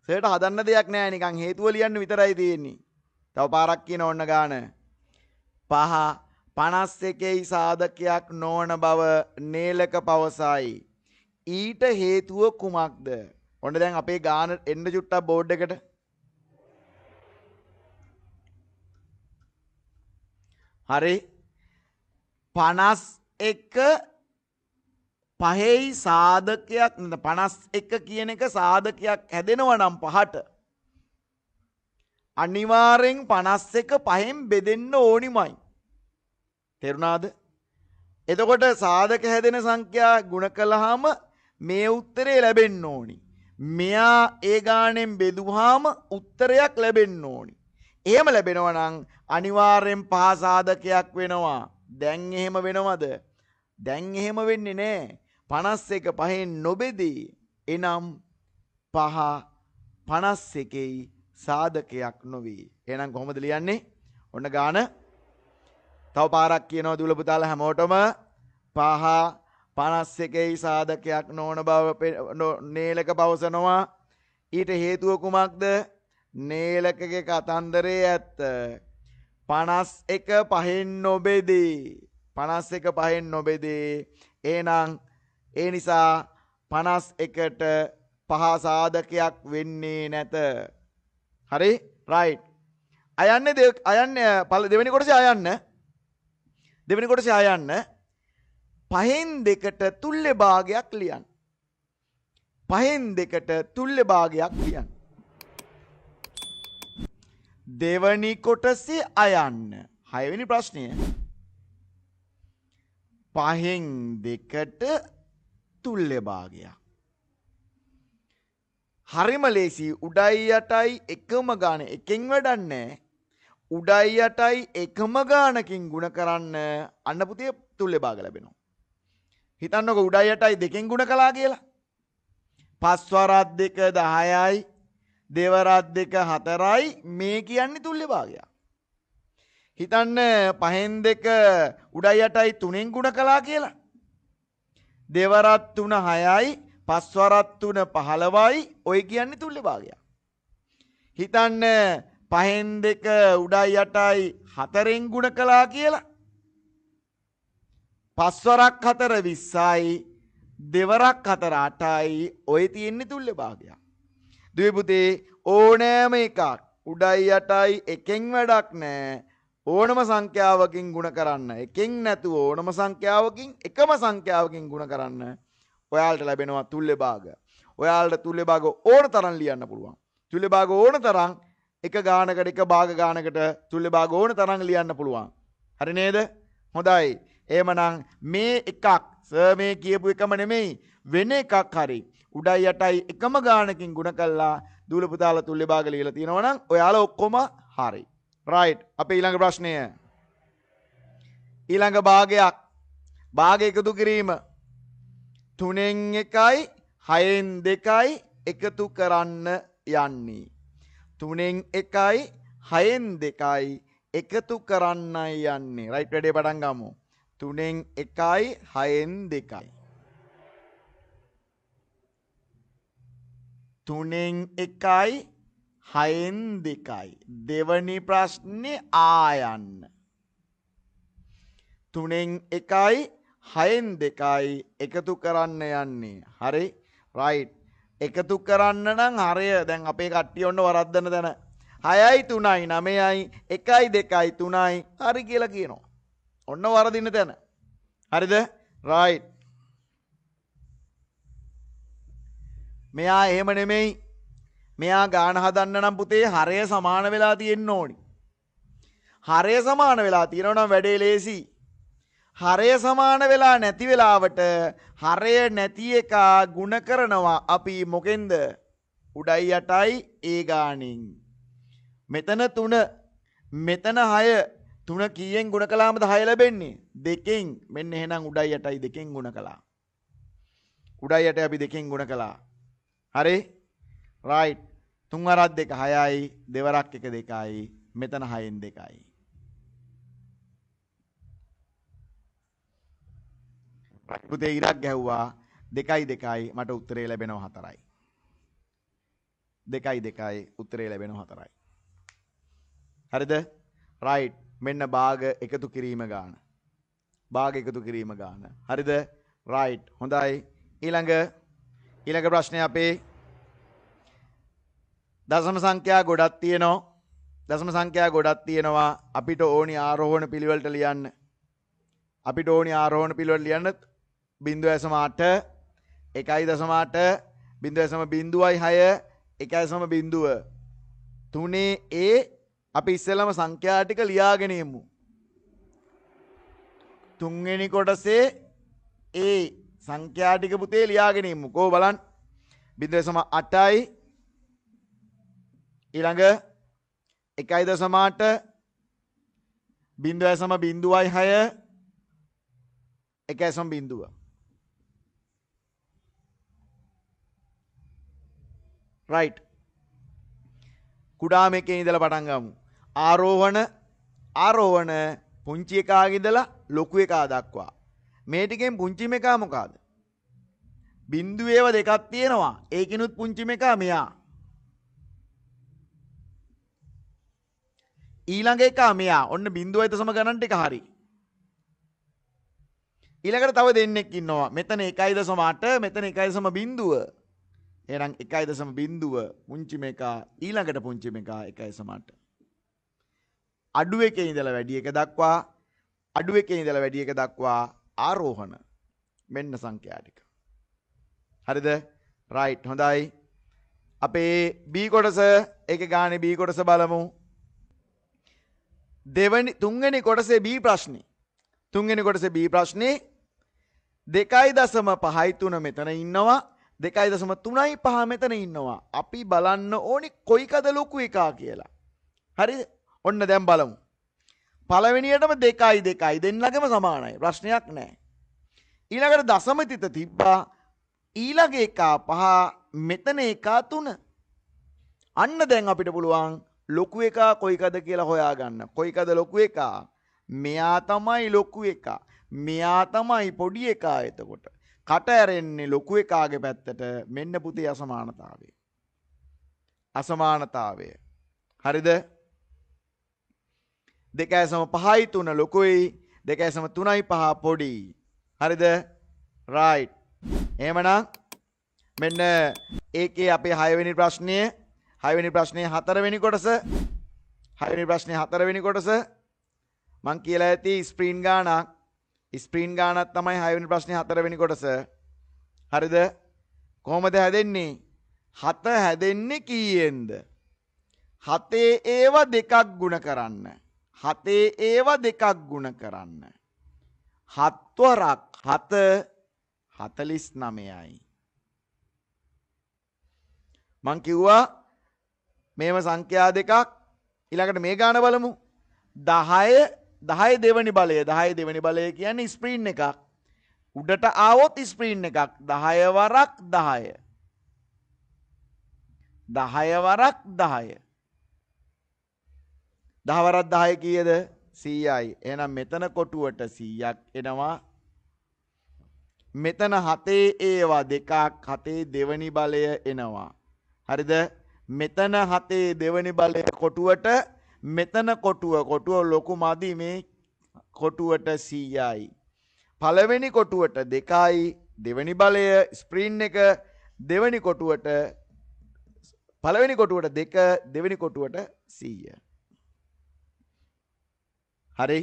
සරට හදන්න දෙයක් නෑ නිකන් හේතුව ලියන්න විතරයි තියෙන්නේ. තව පාරක් කියන ඕන්න ගාන. 51යි සාධකයක් නොවන බව නේලක පවසයි. ඊට හේතුව කුමක්ද? ඔන්න දැන් අපේ ගාන එන්න චුට්ටක් බෝඩ් එකට. හරි 51 පහෙයි සාධකයක් 51 කියන එක සාධකයක් හැදෙනවා නම් 5ට අනිවාර්යෙන් 51 පහෙන් බෙදෙන්න ඕනිමයි. තේරුණාද? එතකොට සාධක හැදෙන සංඛ්‍යා ගුණ කළාම මේ උත්තරේ ලැබෙන්න ඕනි. මෙයා ඒ ගානෙන් බෙදුවාම උත්තරයක් ලැබෙන්න ඕනි. එහෙම ලැබෙනවා නම් අනිවාර්යෙන් 5 සාධකයක් වෙනවා. දැන් එහෙම වෙනවද? දැන් එහෙම වෙන්නේ නැහැ. 51 පහෙන් නොබෙදී. එනම් 5 51යි සාධකයක් නොවේ. එහෙනම් කොහොමද ලියන්නේ? ඔන්න ගාන. තව පාරක් කියනවා දුල පුතාලා හැමෝටම 5 51යි සාධකයක් නොවන බව නේලක පවසනවා. ඊට හේතුව කුමක්ද? නේලකගේ කතන්දරේ ඇත්ත. 51 පහෙන් නොබෙදී. 51 පහෙන් නොබෙදී. එහෙනම් ඒ නිසා 51ට 5 සාධකයක් වෙන්නේ නැත. හරි? රයිට්. දෙවෙනි කොටසේ අයන්න. දෙවෙනි කොටසේ අයන්න. 5න් 2ට තුල්‍ය භාගයක් ලියන්න. 5න් 2ට තුල්‍ය භාගයක් ලියන්න. දෙවනි කොටසේ අයන්න. 6 වෙනි ප්‍රශ්නය. 5න් 2ට තුල්‍ය භාගයක්. හරිම ලේසි. උඩයි යටයි එකම ගාන. එකෙන් වැඩක් නැහැ. උඩයි යටයි එකම ගානකින් ගුණ කරන්න අන්න පුතේ තුල්‍ය භාග ලැබෙනවා. හිතන්නකො උඩයි යටයි දෙකෙන් ගුණ කළා කියලා. 5 වරක් 2 10යි. දෙවරක් 2 4යි. මේ කියන්නේ තුල්‍ය භාගයක්. හිතන්න 5න් 2 උඩයි යටයි 3ෙන් ගුණ කළා කියලා. දෙවරක් 3 6යි. 5 වරක් 3 15යි. ඔය කියන්නේ තුල්‍ය භාගයක්. හිතන්න 5න් 2 උඩයි යටයි 4ෙන් ගුණ කළා කියලා. පස්වරක් 4 20යි දෙවරක් 4 8යි ඔය තියෙන්නේ තුල්ල භාගයක්. දුවේ පුතේ ඕනෑම එකක් උඩයි යටයි එකෙන් වැඩක් නැහැ. ඕනම සංඛ්‍යාවකින් ගුණ කරන්න. එකෙන් නැතුව ඕනම සංඛ්‍යාවකින් එකම සංඛ්‍යාවකින් ගුණ කරන්න. ඔයාලට ලැබෙනවා තුල්ල භාග. ඔයාලට තුල්ල භාග ඕන තරම් ලියන්න පුළුවන්. තුල්ල භාග ඕන තරම් එක ගානකට එක භාග ගානකට තුල්ල භාග ඕන තරම් ලියන්න පුළුවන්. හරි නේද? හොඳයි. එහෙමනම් මේ එකක් සර් මේ කියපු එකම නෙමෙයි වෙන එකක් හරි උඩයි යටයි එකම ගානකින් ගුණ කළා දූල පුතාලා තුල්ල භාග ලියලා තියෙනවා නම් ඔයාලා ඔක්කොම හරි. රයිට්. අපේ ඊළඟ ප්‍රශ්නය. ඊළඟ භාගයක්. භාග එකතු කිරීම. 3න් 1යි 6න් 2යි එකතු කරන්න යන්නේ. 3න් 1යි 6න් 2යි එකතු කරන්නයි යන්නේ. රයිට් වැඩේ පටන් ගමු. 3න් 1යි 6න් 2යි. 3න් 1යි 6න් 2යි. දෙවනි ප්‍රශ්නේ ආයන්න. 3න් 1යි 6න් 2යි එකතු කරන්න යන්නේ. හරි. රයිට්. එකතු කරන්න නම් හරය දැන් අපේ කට්ටිය ඔන්න වරද්දන තැන 6යි 3යි 9යි 1යි 2යි 3යි හරි කියලා කියනවා. ඔන්න වරදින්න තැන. හරිද? රයිට්. මෙයා එහෙම නෙමෙයි. මෙයා ගාන හදන්න නම් පුතේ හරය සමාන වෙලා තියෙන්න ඕනි. හරය සමාන වෙලා තියෙනවා නම් වැඩේ ලේසි. හරය සමාන වෙලා නැති වෙලාවට හරය නැති එක ಗುಣ කරනවා අපි මොකෙන්ද? උඩයි යටයි ඒ ගානින්. මෙතන 3 මෙතන 6 3 කීයෙන් ගුණ කළාමද 6 ලැබෙන්නේ? 2කින්. මෙන්න එහෙනම් උඩයි යටයි 2කින් ගුණ කළා. උඩයි යටයි අපි 2කින් ගුණ කළා. හරි? රයිට්. 3 වරක් 2 6යි, දෙවරක් 1 2යි, මෙතන 6න් 2යි. පුතේ ඉරක් ගැහුවා 2යි 2යි මට උත්තරේ ලැබෙනවා 4යි. 2යි 2යි උත්තරේ ලැබෙනවා 4යි. හරිද? රයිට්. මෙන්න භාග එකතු කිරීම ගාන. භාග එකතු කිරීම ගාන. හරිද? රයිට්. හොඳයි. ඊළඟ ප්‍රශ්නේ අපේ දශම සංඛ්‍යා ගොඩක් තියෙනවා. දශම සංඛ්‍යා ගොඩක් තියෙනවා. අපිට ඕනි ආරෝහණ පිළිවෙලට ලියන්න. අපිට ඕනි ආරෝහණ පිළිවෙල ලියන්න 0.8 1.8 0.06 1.0 3 ඒ අපි ඉස්සෙල්ලාම සංඛ්‍යා ටික ලියාගෙන යමු. 3 වෙනි කොටසේ ඒ සංඛ්‍යා ටික පුතේ ලියාගෙන යමු. කොහොම බලන්න 0.8යි ඊළඟ 1.8 0.06 1.0 රයිට්. කුඩාම එකේ ඉඳලා පටන් ගමු. ආරෝහණ පුංචි එකාගේ ඉඳලා ලොකු එකා දක්වා. මේ ටිකෙන් පුංචිම එකා මොකද්ද? බිංදුවේව දෙකක් තියෙනවා. ඒකිනුත් පුංචිම එකා මෙයා. ඊළඟ එකා මෙයා. ඔන්න 0.8 ගණන් ටික හරි. ඊළඟට තව දෙන්නෙක් ඉන්නවා. මෙතන 1.8 මෙතන 1.0. එහෙනම් 1.0 පුංචිම එකා ඊළඟට පුංචිම එකා 1.8. අඩු එකේ ඉඳලා වැඩි එක දක්වා අඩු එකේ ඉඳලා වැඩි එක දක්වා ආරෝහණ. මෙන්න සංඛ්‍යා ටික. හරිද? රයිට්. හොඳයි. අපේ B කොටස ඒකේ ගානේ B කොටස බලමු. තුන්වෙනි කොටසේ B ප්‍රශ්නේ. තුන්වෙනි කොටසේ B ප්‍රශ්නේ 2.53 මෙතන ඉන්නවා. 2.35 මෙතන ඉන්නවා. අපි බලන්න ඕනි කොයිකද ලොකු එකා කියලා. හරිද? ඔන්න දැන් බලමු. පළවෙනියටම 2.2 දෙන්නගම සමානයි. ප්‍රශ්නයක් නැහැ. ඊළඟට දශම තිත තිබ්බා. ඊළඟ එකා 5 මෙතන එකා 3. අන්න දැන් අපිට පුළුවන් ලොකු එකා කොයිකද කියලා හොයාගන්න. කොයිකද ලොකු එකා? මෙයා තමයි ලොකු එකා. මෙයා තමයි පොඩි එකා. එතකොට කට ඇරෙන්නේ ලොකු එකාගේ පැත්තට. මෙන්න පුතේ අසමානතාවය. අසමානතාවය. හරිද? 2.5යි 3 ලොකුයි 2.3යි 5 පොඩි. හරිද? right. එහෙමනම් මෙන්න ඒකේ අපේ 6 වෙනි ප්‍රශ්නයේ 6 වෙනි ප්‍රශ්නයේ 4 වෙනි කොටස 6 වෙනි ප්‍රශ්නයේ 4 වෙනි කොටස මං කියලා ඇති ස්ප්‍රීන් ගානක් තමයි 6 වෙනි ප්‍රශ්නයේ 4 වෙනි කොටස. හරිද? කොහොමද හැදෙන්නේ? 7 හැදෙන්නේ කීයෙන්ද? 7 ඒවා දෙකක් ගුණ කරන්න. 7 ඒවා දෙකක් ගුණ කරන්න. 7 වරක් 7 49යි. මං කිව්වා මේව සංඛ්‍යා දෙකක්. ඊළඟට මේ ගාන බලමු. 10 දෙවෙනි බලය. 10 දෙවෙනි බලය කියන්නේ ස්ප්‍රීන් එකක්. උඩට ආවොත් ස්ප්‍රීන් එකක්. 10 වරක් 10. 10 වරක් 10. 10 වරක් 10 කීයද? 100යි. එහෙනම් මෙතන කොටුවට 100ක් එනවා. මෙතන 7 ඒවා දෙකක් 7 දෙවෙනි බලය එනවා. හරිද? මෙතන 7 දෙවෙනි බලය කොටුවට මෙතන කොටුව ලොකු මදි මේ කොටුවට 100යි. පළවෙනි කොටුවට 2යි දෙවෙනි බලය ස්ප්‍රීන් එක දෙවෙනි කොටුවට පළවෙනි කොටුවට 2 දෙවෙනි කොටුවට 100. හරි.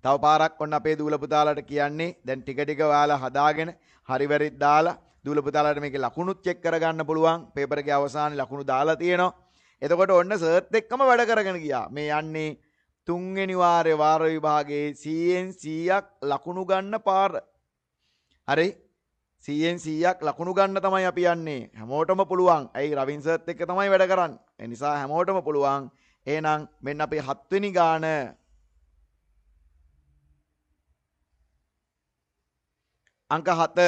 තව පාරක් ඔන්න අපේ දූල පුතාලට කියන්නේ දැන් ටික ටික ඔයාලා හදාගෙන හරි වැරදිත් දාලා දූල පුතාලට මේකේ ලකුණුත් චෙක් කරගන්න පුළුවන්. පේපර් එකේ අවසානයේ ලකුණු දාලා තියෙනවා. එතකොට ඔන්න සර්ච් එක්කම වැඩ කරගෙන ගියා. මේ යන්නේ 3 වෙනි වාරයේ වාර විභාගයේ 100න් 100ක් ලකුණු ගන්න පාර. හරි. 100න් 100ක් ලකුණු ගන්න තමයි අපි යන්නේ. හැමෝටම පුළුවන්. ඇයි රවින් සර්ච් එක්ක තමයි වැඩ කරන්නේ. ඒ නිසා හැමෝටම පුළුවන්. එහෙනම් මෙන්න අපේ 7 වෙනි ගාන අංක 7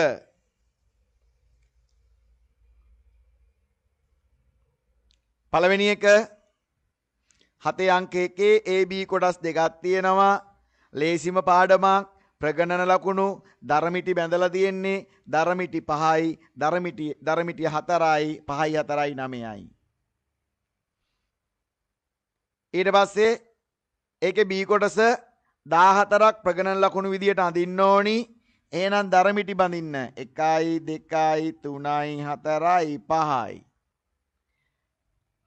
පළවෙනි එක 7 අංක 1 AB කොටස් දෙකක් තියෙනවා. ලේසිම පාඩමක්. ප්‍රගණන ලකුණු දරමිටි බැඳලා තියෙන්නේ. දරමිටි 5යි, දරමිටි 4යි, 5යි 4යි 9යි. ඊට පස්සේ ඒකේ B කොටස 14ක් ප්‍රගණන ලකුණු විදියට අඳින්න ඕනි. එහෙනම් දරමිටි බඳින්න 1යි 2යි 3යි 4යි 5යි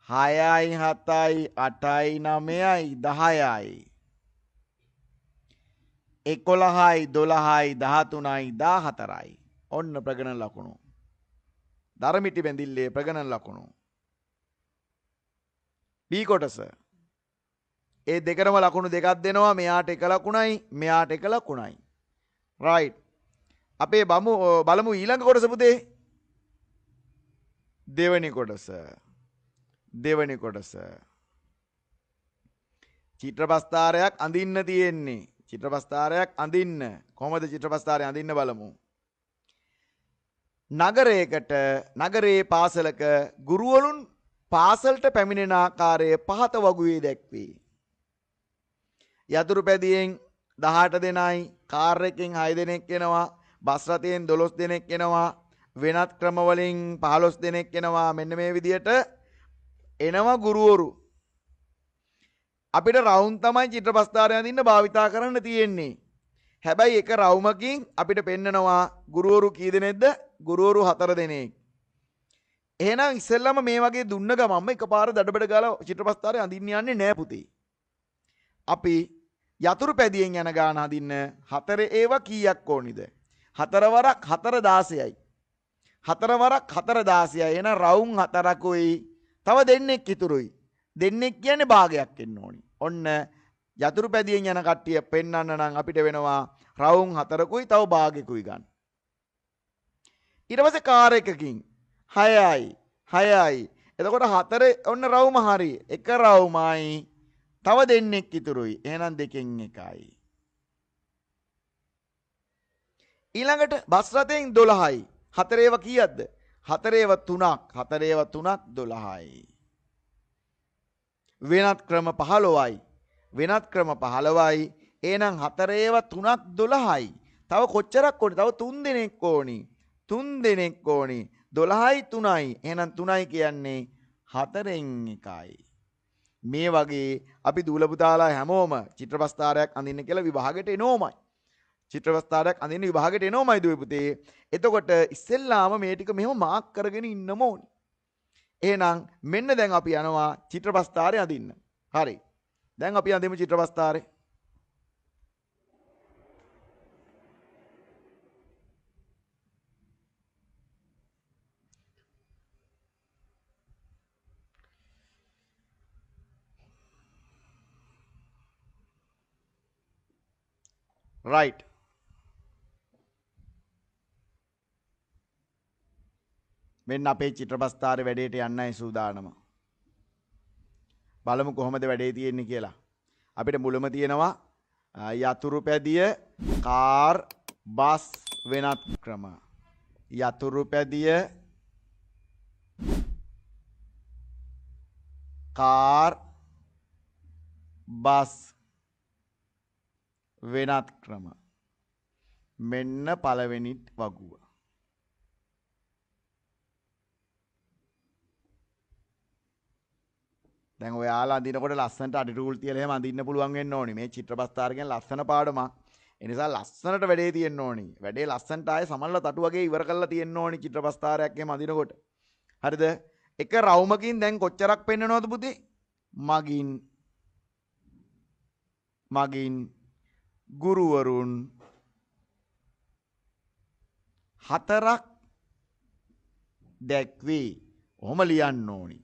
6යි 7යි 8යි 9යි 10යි 11යි 12යි 13යි 14යි. ඔන්න ප්‍රගණන ලකුණු. දරමිටි බැඳිල්ලේ ප්‍රගණන ලකුණු. B කොටස. ඒ දෙකම ලකුණු දෙකක් දෙනවා. මෙයාට එක ලකුණයි, මෙයාට එක ලකුණයි. right. අපේ බලමු ඊළඟ කොටස පුතේ. දෙවෙනි කොටස. චිත්‍රපස්ථාරයක් අඳින්න තියෙන්නේ. චිත්‍රපස්ථාරයක් අඳින්න. කොහොමද චිත්‍රපස්ථාරය අඳින්න බලමු. නගරයේ පාසලක ගුරුවරුන් පාසලට පැමිණෙන ආකාරය පහත වගුවේ දැක්වේ. යතුරු පැදියෙන් 18 දෙනයි, කාර් එකෙන් 6 දෙනෙක් එනවා, බස් රථයෙන් 12 දෙනෙක් එනවා, වෙනත් ක්‍රම වලින් 15 දෙනෙක් එනවා. මෙන්න මේ විදියට එනවා ගුරුවරු. අපිට රවුම් තමයි චිත්‍රපස්ථාරය අඳින්න භාවිතා කරන්න තියෙන්නේ. හැබැයි එක රවුමකින් අපිට පෙන්නනවා ගුරුවරු කී දෙනෙක්ද? ගුරුවරු 4 දෙනෙක්. එහෙනම් ඉස්සෙල්ලම මේ වගේ දුන්න ගමන්ම එකපාර දඩබඩ ගාලා චිත්‍රපස්ථාරය අඳින්න යන්නේ නෑ පුතේ. අපි යතුරු පැදියෙන් යන ගාන අඳින්න 4 ඒවා කීයක් ඕනිද? 4 වරක් 4 16යි. 4 වරක් 4 16යි. එහෙනම් රවුම් 4කුයි. තව දෙන්නෙක් ඉතුරුයි. දෙන්නෙක් කියන්නේ භාගයක් එන්න ඕනි. ඔන්න යතුරු පැදියෙන් යන කට්ටිය පෙන්වන්න නම් අපිට වෙනවා රවුම් 4කුයි තව භාගයකුයි ගන්න. ඊට පස්සේ කාර් එකකින් 6යි. එතකොට 4 ඔන්න රවුම හරි. එක රවුමයි. තව දෙන්නෙක් ඉතුරුයි. එහෙනම් දෙකෙන් එකයි. ඊළඟට බස් රථයෙන් 12යි. 4 ඒවා කීයක්ද? 4 ඒවා 3ක්. 4 ඒවා 3ක් 12යි. වෙනත් ක්‍රම 15යි. වෙනත් ක්‍රම 15යි. එහෙනම් 4 ඒවා 3ක් 12යි. තව කොච්චරක් ඕනි? තව 3 දෙනෙක් ඕනි. 3 දෙනෙක් ඕනි. 12යි 3යි. එහෙනම් 3යි කියන්නේ 4න් එකයි. මේ වගේ අපි දූල පුතාලා හැමෝම චිත්‍රපස්ථාරයක් අඳින්න කියලා විභාගෙට එනෝමයි. චිත්‍රපස්ථාරයක් අඳින්න විභාගෙට එනෝමයි දුවේ පුතේ. එතකොට ඉස්සෙල්ලාම මේ ටික මෙහෙම මාක් කරගෙන ඉන්නම ඕනි. එහෙනම් මෙන්න දැන් අපි යනවා චිත්‍රපස්ථාරය අඳින්න. හරි. දැන් අපි අඳිමු චිත්‍රපස්ථාරේ. right. මෙන්න අපේ චිත්‍රපස්ථාරේ වැඩේට යන්නයි සූදානම. බලමු කොහොමද වැඩේ තියෙන්නේ කියලා. අපිට මුලම තියෙනවා යතුරු පැදිය කාර් බස් වෙනත් ක්‍රම. යතුරු පැදිය කාර් බස් වෙනත් ක්‍රම. මෙන්න පළවෙනි වගුව. දැන් ඔයාලා අඳිනකොට ලස්සනට අඩි රූල් තියලා එහෙම අඳින්න පුළුවන් වෙන්න ඕනි. මේ චිත්‍රපස්ථාරකෙන් ලස්සන පාඩමක්. ඒ නිසා ලස්සනට වැඩේ තියෙන්න ඕනි. වැඩේ ලස්සනට ආයේ සමල්ලා තටු වගේ ඉවර කරලා තියෙන්න ඕනි චිත්‍රපස්ථාරයක් එහෙම අඳිනකොට. හරිද? එක රවුමකින් දැන් කොච්චරක් පෙන්නනවද පුතේ? මගින් ගුරුවරුන් 4ක් දැක්වේ. ඔහොම ලියන්න ඕනි.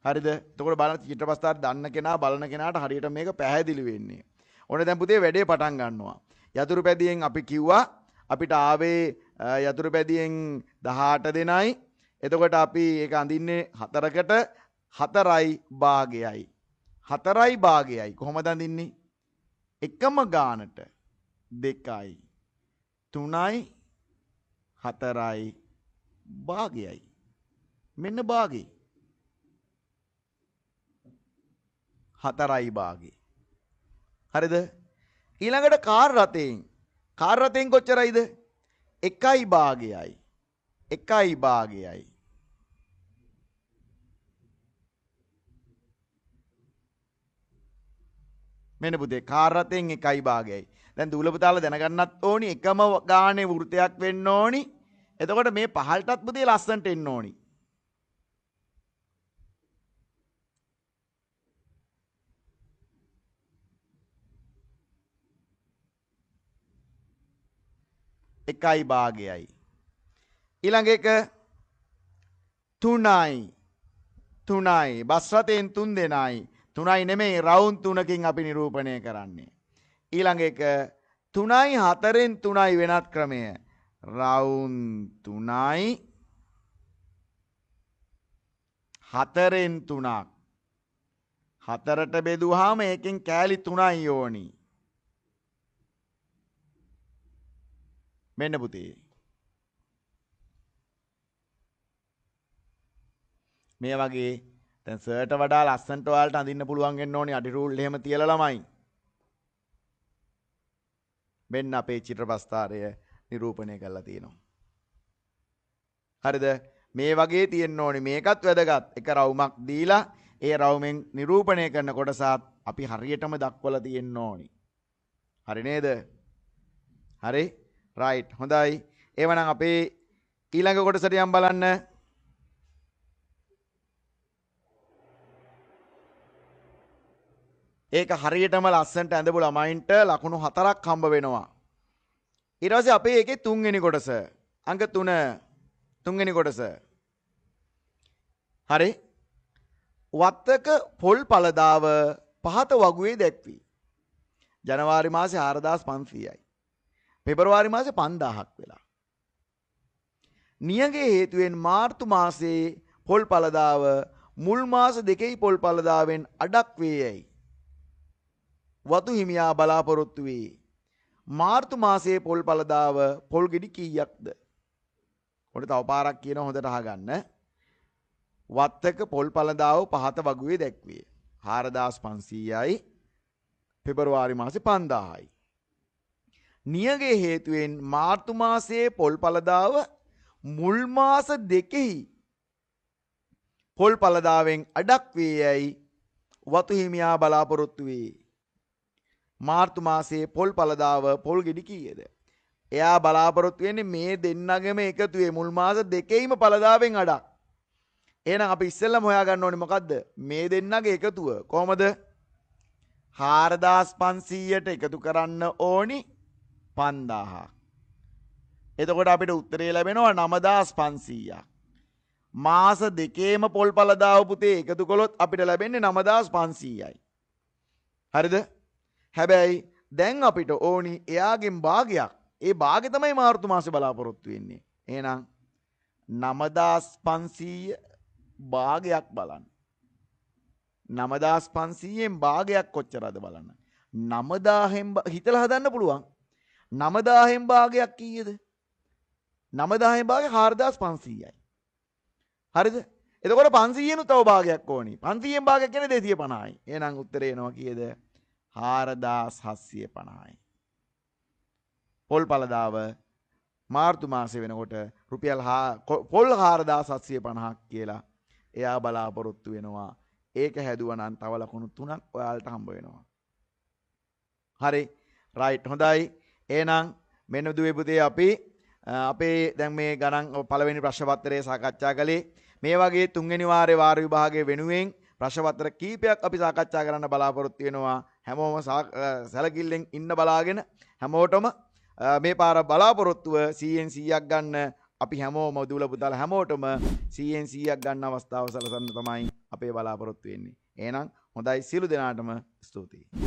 හරිද? එතකොට බලන්න චිත්‍රපස්ථාර දන්න කෙනා බලන කෙනාට හරියට මේක පැහැදිලි වෙන්නේ. ඕනේ දැන් පුතේ වැඩේ පටන් ගන්නවා. යතුරු පැදියෙන් අපි කිව්වා අපිට ආවේ යතුරු පැදියෙන් 18 දෙනයි. එතකොට අපි ඒක අඳින්නේ 4කට 4යි භාගයයි. 4යි භාගයයි. කොහොමද අඳින්නේ? එකම ගානට 2යි 3යි 4යි භාගයයි. මෙන්න භාගේ 4යි භාගේ. හරිද? ඊළඟට කාර් රථයෙන් කොච්චරයිද? 1යි භාගයයි. 1යි භාගයයි. මෙන්න පුතේ කාර් රථයෙන් 1යි භාගයයි. දැන් දූල පුතාලා දැනගන්නත් ඕනි එකම ගානේ වෘතයක් වෙන්න ඕනි. එතකොට මේ පහළටත් පුතේ ලස්සනට එන්න ඕනි. එකයි භාගයයි. ඊළඟ එක 3යි. බස් රථයෙන් 3 දෙනයි. 3යි නෙමෙයි රවුන්ඩ් 3කින් අපි නිරූපණය කරන්නේ. ඊළඟ එක 3යි 4ෙන් 3යි වෙනත් ක්‍රමය. රවුන්ඩ් 3යි 4ෙන් 3ක්. 4ට බෙදුවාම ඒකෙන් කෑලි 3යි ඕනි. මෙන්න පුතේ. මේ වගේ දැන් සර්ට වඩා ලස්සනට ඔයාලට අඳින්න පුළුවන් වෙන්න ඕනේ අඩි රූල් එහෙම තියලා ළමයි. මෙන්න අපේ චිත්‍රපස්ථාරය නිරූපණය කරලා තියෙනවා. හරිද? මේ වගේ තියෙන්න ඕනේ. මේකත් වැදගත්. එක රවුමක් දීලා ඒ රවුමෙන් නිරූපණය කරන කොටසත් අපි හරියටම දක්වලා තියෙන්න ඕනේ. හරි නේද? හරි? right. හොඳයි. එවනම් අපේ ඊළඟ කොටසට යම් බලන්න. ඒක හරියටම ලස්සනට ඇඳපු ළමයින්ට ලකුණු 4ක් හම්බ වෙනවා. ඊට පස්සේ අපේ ඒකේ තුන්වෙනි කොටස. අංක 3 තුන්වෙනි කොටස. හරි. වත්තක පොල් පළදාව පහත වගුවේ දැක්වී. ජනවාරි මාසේ 4500යි. පෙබරවාරි මාසේ 5000ක් වෙලා. නියඟේ හේතුවෙන් මාර්තු මාසයේ පොල් පළදාව මුල් මාස දෙකෙහි පොල් පළදාවෙන් අඩක් වේයයි. වතු හිමියා බලාපොරොත්තු වේ. මාර්තු මාසයේ පොල් පළදාව පොල් ගෙඩි කීයක්ද? ඔන්න තව පාරක් කියන හොඳට අහගන්න. වත්තක පොල් පළදාව පහත වගුවේ දැක්වේ. 4500යි. පෙබරවාරි මාසේ 5000යි. නියඟේ හේතුවෙන් මාර්තු මාසයේ පොල් පළදාව මුල් මාස දෙකෙහි පොල් පළදාවෙන් අඩක් වේයයි වතු හිමියා බලාපොරොත්තු වේ. මාර්තු මාසයේ පොල් පළදාව පොල් ගෙඩි කීයද? එයා බලාපොරොත්තු වෙන්නේ මේ දෙන්නගෙම එකතුවේ මුල් මාස දෙකේම පළදාවෙන් අඩක්. එහෙනම් අපි ඉස්සෙල්ලම හොයාගන්න ඕනේ මොකද්ද? මේ දෙන්නගේ එකතුව කොහමද? 4500ට එකතු කරන්න ඕනි 5000ක්. එතකොට අපිට උත්තරේ ලැබෙනවා 9500ක්. මාස දෙකේම පොල් පළදාව පුතේ එකතු කළොත් අපිට ලැබෙන්නේ 9500යි. හරිද? හැබැයි දැන් අපිට ඕනි එයාගෙන් භාගයක්. ඒ භාගය තමයි මාර්තු මාසේ බලාපොරොත්තු වෙන්නේ. එහෙනම් 9500 භාගයක් බලන්න. 9500න් භාගයක් කොච්චරද බලන්න. 9000න් හිතලා හදන්න පුළුවන්. 9000න් භාගයක් කීයද? 9000න් භාගය 4500යි. හරිද? එතකොට 500න් තව භාගයක් ඕනි. 500න් භාගයක් කියන්නේ 250යි. එහෙනම් උත්තරේ එනවා කීයද? 4750යි. පොල් පළදාව මාර්තු මාසේ වෙනකොට රුපියල් පොල් 4750ක් කියලා එයා බලාපොරොත්තු වෙනවා. ඒක හැදුවා නම් තව ලකුණු 3ක් ඔයාලට හම්බ වෙනවා. හරි. රයිට්. හොඳයි. එහෙනම් මෙන්න දුවේ පුතේ අපි අපේ දැන් මේ ගණන් පළවෙනි ප්‍රශ්න පත්‍රයේ සාකච්ඡා කළේ. මේ වගේ තුන්වෙනි වාරේ වාර විභාගයේ වෙනුවෙන් ප්‍රශ්න පත්‍ර කීපයක් අපි සාකච්ඡා කරන්න බලාපොරොත්තු වෙනවා. හැමෝම සැලකිල්ලෙන් ඉන්න බලාගෙන හැමෝටම මේ පාර බලාපොරොත්තුව 100ක් ගන්න අපි හැමෝම දුවල පුතාලා හැමෝටම 100ක් ගන්න අවස්ථාව සලසන්න තමයි අපේ බලාපොරොත්තු වෙන්නේ. එහෙනම් හොඳයි සියලු දෙනාටම ස්තුතියි.